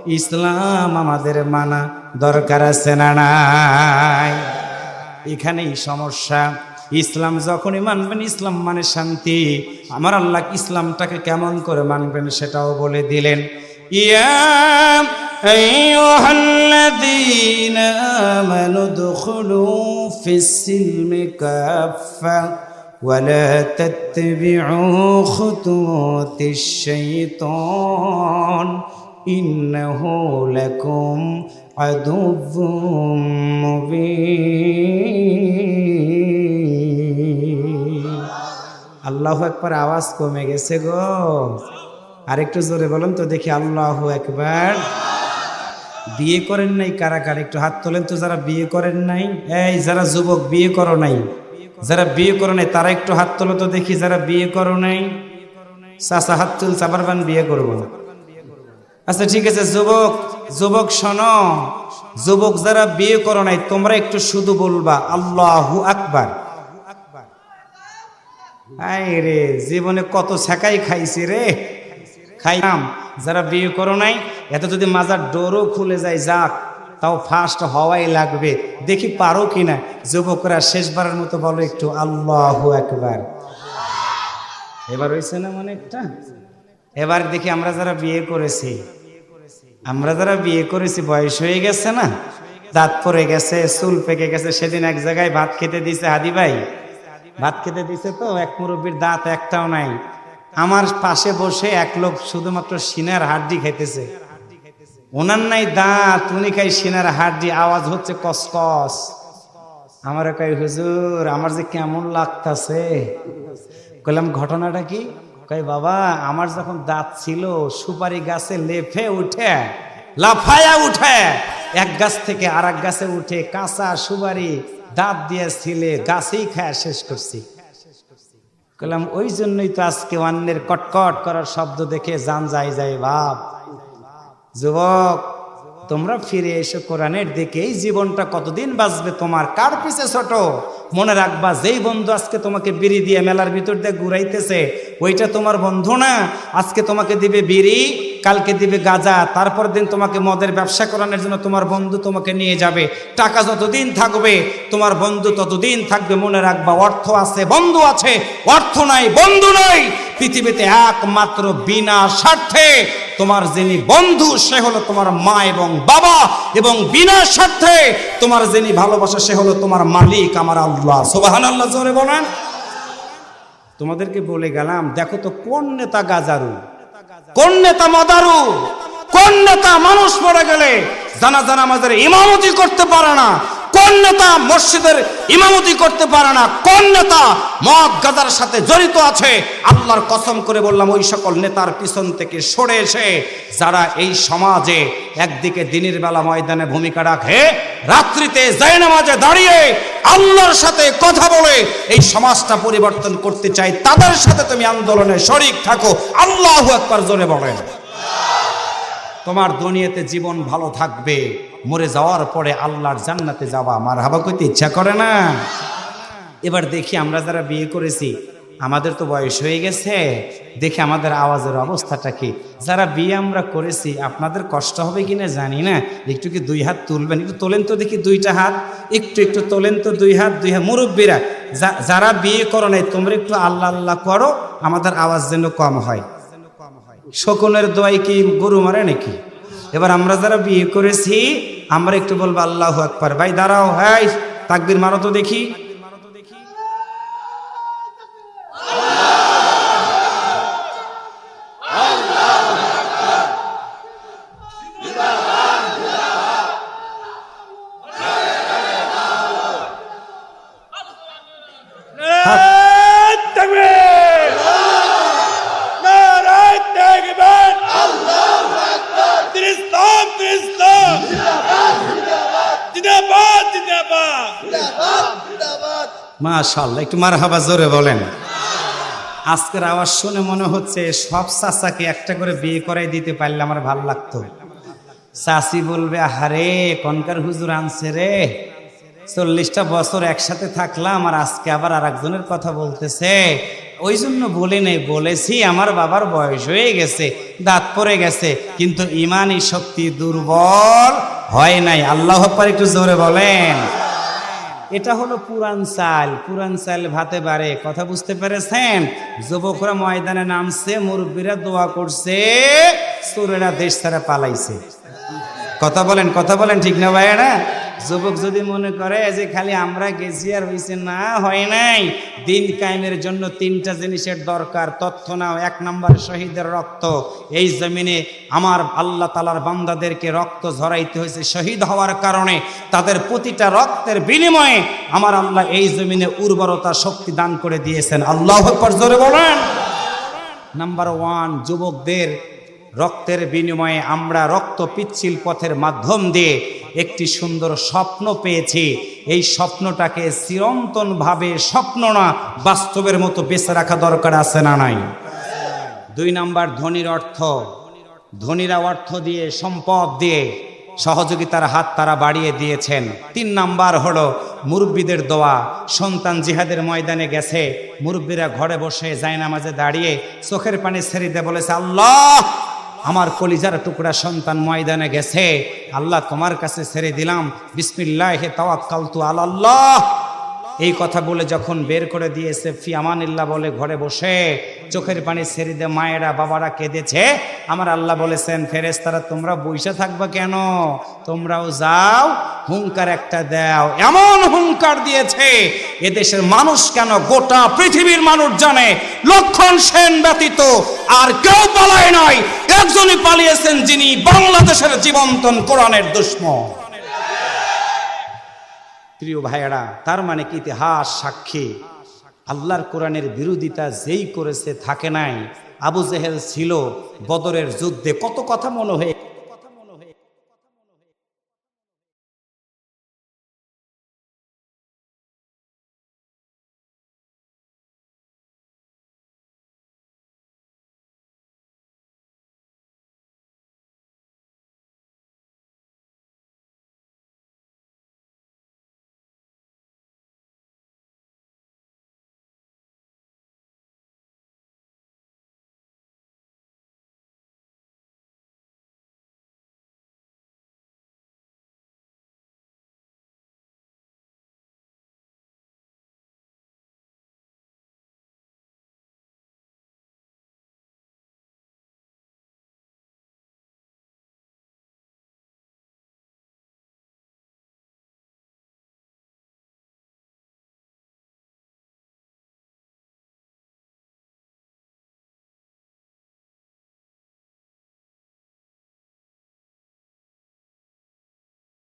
ইসলাম আমাদের মানা দরকার আছে না নাই? এখানেই সমস্যা। ইসলাম যখনই মানবেন, ইসলাম মানে শান্তি। আমার আল্লাহ ইসলামটাকে কেমন করে মানবেন সেটাও বলে দিলেন। ইয়া আইয়ুহাল্লাযীনা আমানু দুখুলু ফিস-সিলমি কাফা ওয়া লা তাত্তাবিউ খুতুওয়াতিশ-শাইতান ইন্নাহু লাকুম আদুউম মুবিন। আল্লাহু আকবার। আওয়াজ কমে গেছে গো, আরেকটু জোরে বলুন তো দেখি, আল্লাহু আকবার। বিয়ে করেন নাই কারা কারা? একটু হাত তোলেন তো যারা বিয়ে করেন নাই। এই যারা যুবক বিয়ে করো নাই, যারা বিয়ে করো নাই তারা একটু হাত তোলো তো দেখি, যারা বিয়ে করো নাই। চাচা হাত তুল, চাবারবান বিয়ে করবো। আচ্ছা ঠিক আছে, যুবক শোনো, যুবক যারা বিয়ে করো নাই তোমরা একটু শুধু বলবা আল্লাহু আকবার। আই রে, জীবনে কত ছেকাই খাইছি রে, খাইলাম। যারা বিয়ে করো নাই, এত যদি মাজার ডোরও খুলে যায়, যাক, তাও ফার্স্ট হওয়াই লাগবে। দেখি পারো কিনা। যুবকরা শেষবারের মতো বলো একটু আল্লাহু আকবার। এবার হয়েছে না অনেকটা? এবার দেখি আমরা যারা বিয়ে করেছি, বয়স হয়ে গেছে না, দাঁত পড়ে গেছে, চুল পেকে গেছে। সেদিন এক জায়গায় ভাত খেতে দিছে, হাদি ভাই ভাত খেতে দিছে, তো এক মুরব্বীর দাঁত একটাও নাই। আমার পাশে বসে এক লোক শুধুমাত্র সিনার হাড্ডি খাইতেছে, ওনার নাই দাঁত, উনি খাই সিনার হাড্ডি। আওয়াজ হচ্ছে কসকস। আমার কই হুজুর আমার যে কেমন লাগতাছে। কইলাম ঘটনাটা কি? কই বাবা, আমার যখন দাঁত ছিল সুপারি গাছে লাফায়া উঠে এক গাছ থেকে আর এক গাছে উঠে কাঁচা সুপারি দাঁত দিয়ে ছিলে গাছেই খায়া শেষ করছি। কইলাম ওই জন্যই তো আজকে অন্যের কটকট করার শব্দ দেখে জান যায় ভাব। যুবক, তোমরা ফিরে এসো কোরআনের দিকে। এই জীবনটা কতদিন বাঁচবে তোমার? কার পিছে ছোট? মনে রাখবা, যেই বন্ধু আজকে তোমাকে বিড়ি দিয়ে মেলার ভিতর দিয়ে ঘুরাইতেছে, ওইটা তোমার বন্ধু না। আজকে তোমাকে দিবে বিড়ি, কালকে দিবে গাঁজা, তারপর দিন তোমাকে মদের ব্যবসা করানোর জন্য তোমার বন্ধু তোমাকে নিয়ে যাবে। টাকা যতদিন থাকবে তোমার বন্ধু ততদিন থাকবে। মনে রাখবা, অর্থ আছে বন্ধু আছে, অর্থ নাই বন্ধু নাই। পৃথিবীতে একমাত্র বিনা স্বার্থে তোমার যিনি বন্ধু সে হলো তোমার মা এবং বাবা, এবং বিনা স্বার্থে তোমার যিনি ভালোবাসা সে হলো তোমার মালিক আমার আল্লাহ। সুবহানাল্লাহ জোরে বলেন। তোমাদেরকে বলে গেলাম, দেখো তো কোন নেতা গাজারু, কোন নেতা মদারু, কোন নেতা মানুষ পড়ে গেলে জানাজা নামাজের ইমামতি করতে পারে না, কোন নেতা মসজিদের ইমামতি করতে পারে না, কোন নেতা মদ গাজার সাথে জড়িত আছে। আল্লাহর কসম করে বললাম, ওই সকল নেতার পিছন থেকে সরে এসে যারা এই সমাজে একদিকে দিনের বেলা ময়দানে ভূমিকা রাখে, রাত্রিতে জায়নামাজে দাঁড়িয়ে আল্লাহর সাথে কথা বলে এই সমাজটা পরিবর্তন করতে চাই, তাদের সাথে তুমি আন্দোলনে শরীক থাকো। আল্লাহু আকবার জোরে বলেন। তোমার দুনিয়াতে জীবন ভালো থাকবে, মরে যাওয়ার পরে আল্লাহর জান্নাতে যাওয়া মারহাবা কইতে ইচ্ছা করে না? এবার দেখি আমরা যারা বিয়ে করেছি, আমাদের তো বয়স হয়ে গেছে, দেখি আমাদের আওয়াজের অবস্থাটা কি। যারা বিয়ে আমরা করেছি আপনাদের কষ্ট হবে কিনা জানি না, একটু কি দুই হাত তুলবেন? একটু তোলেন তো দেখি, দুইটা হাত একটু তোলেন তো, দুই হাত। মুরব্বীরা যারা বিয়ে করো নাই তোমরা একটু আল্লাহ আল্লাহ করো, আমাদের আওয়াজ যেন কম হয়। শকুনের দোয়াই কি গরু মারে নাকি? এবার আমরা যারা বিয়ে করেছি আমরা একটু বলবো আল্লাহু আকবার। ভাই দাঁড়াও, হ্যাঁ তাকবীর মারো তো দেখি। মাশাআল্লাহ, একটু মারহাবা জোরে বলেন। আজকের আওয়াজ শুনে মনে হচ্ছে সব চাচাকে একটা করে বিয়ে করাই দিতে পারলে আমার ভালো লাগতো। চাচি বলবে, আহারে কনকার হুজুর আনছে রে, 40টা বছর একসাথে থাকলাম আর আজকে আবার আর একজনের কথা বলতেছে। ওই জন্য বলি নাই, বলেছি আমার বাবার বয়স হয়ে গেছে, দাঁত পড়ে গেছে, কিন্তু ইমানি শক্তি দুর্বল হয় নাই। আল্লাহু আকবার একটু জোরে বলেন। এটা হলো পুরান চাল ভাতে বাড়ে। কথা বুঝতে পেরেছেন? যুবকরা ময়দানে নামছে, মুরব্বীরা দোয়া করছে, চোরেরা দেশ ছাড়া পালাইছে। কথা বলেন ঠিক না ভাইরা? যুবক যদি মনে করে যে খালি আমরা গেছি আর হইছে, না হয় নাই। দিন কায়েমের জন্য 3টা জিনিসের দরকার। তথ্য নাও, 1 নম্বর শহীদের রক্ত। এই জমিনে আমার আল্লাহ তাআলার বান্দাদেরকে রক্ত ঝরাইতে হয়েছে শহীদ হওয়ার কারণে। তাদের প্রতিটা রক্তের বিনিময়ে আমার আল্লাহ এই জমিনে উর্বরতা শক্তি দান করে দিয়েছেন। আল্লাহু আকবার জোরে বলেন। নাম্বার 1, যুবকদের রক্তের বিনিময়ে আমরা রক্ত পিচ্ছিল পথের মাধ্যম দিয়ে একটি সুন্দর স্বপ্ন পেয়েছি। এই স্বপ্নটাকে চিরন্তনভাবে স্বপ্ন না, বাস্তবের মতো বেঁচে রাখা দরকার আছে না নাই? 2 নাম্বার, ধনীর অর্থ। ধনীরা অর্থ দিয়ে, সম্পদ দিয়ে সহযোগিতার হাত তারা বাড়িয়ে দিয়েছেন। 3 নাম্বার হলো মুরব্বীদের দোয়া। সন্তান জিহাদের ময়দানে গেছে, মুরব্বীরা ঘরে বসে জায়নামাজে দাঁড়িয়ে চোখের পানি ছেড়ে দিয়ে বলেছে, আল্লাহ আমার কলিজার টুকরা সন্তান ময়দানে গেছে, আল্লাহ তোমার কাছে ছেড়ে দিলাম, বিসমিল্লাহি তাওয়াক্কালতু আলাল্লাহ। এই কথা বলে যখন বের করে দিয়েছে, ফি আমানিল্লাহ বলে ঘরে বসে চোখের পানি ছেড়ে দিয়ে মায়েরা বাবারা কেঁদেছে। আমার আল্লাহ বলেছেন, ফেরেশতারা তোমরা বইসা থাকবা কেন? তোমরাও যাও, হুঙ্কার একটা দাও। এমন হুঙ্কার দিয়েছে এদেশের মানুষ কেন, গোটা পৃথিবীর মানুষ জানে, লক্ষণ সেন ব্যতীত আর কেউ পালায় নাই। একজনই পালিয়েছেন, যিনি বাংলাদেশের জীবন্তন কোরআনের দুশমন। প্রিয় ভাইয়েরা, তার মানে কি ইতিহাস সাক্ষী, আল্লাহর কোরআনের বিরোধিতা যেই করেছে থাকে নাই। আবু জেহেল ছিল বদরের যুদ্ধে, কত কথা মনে হয়ে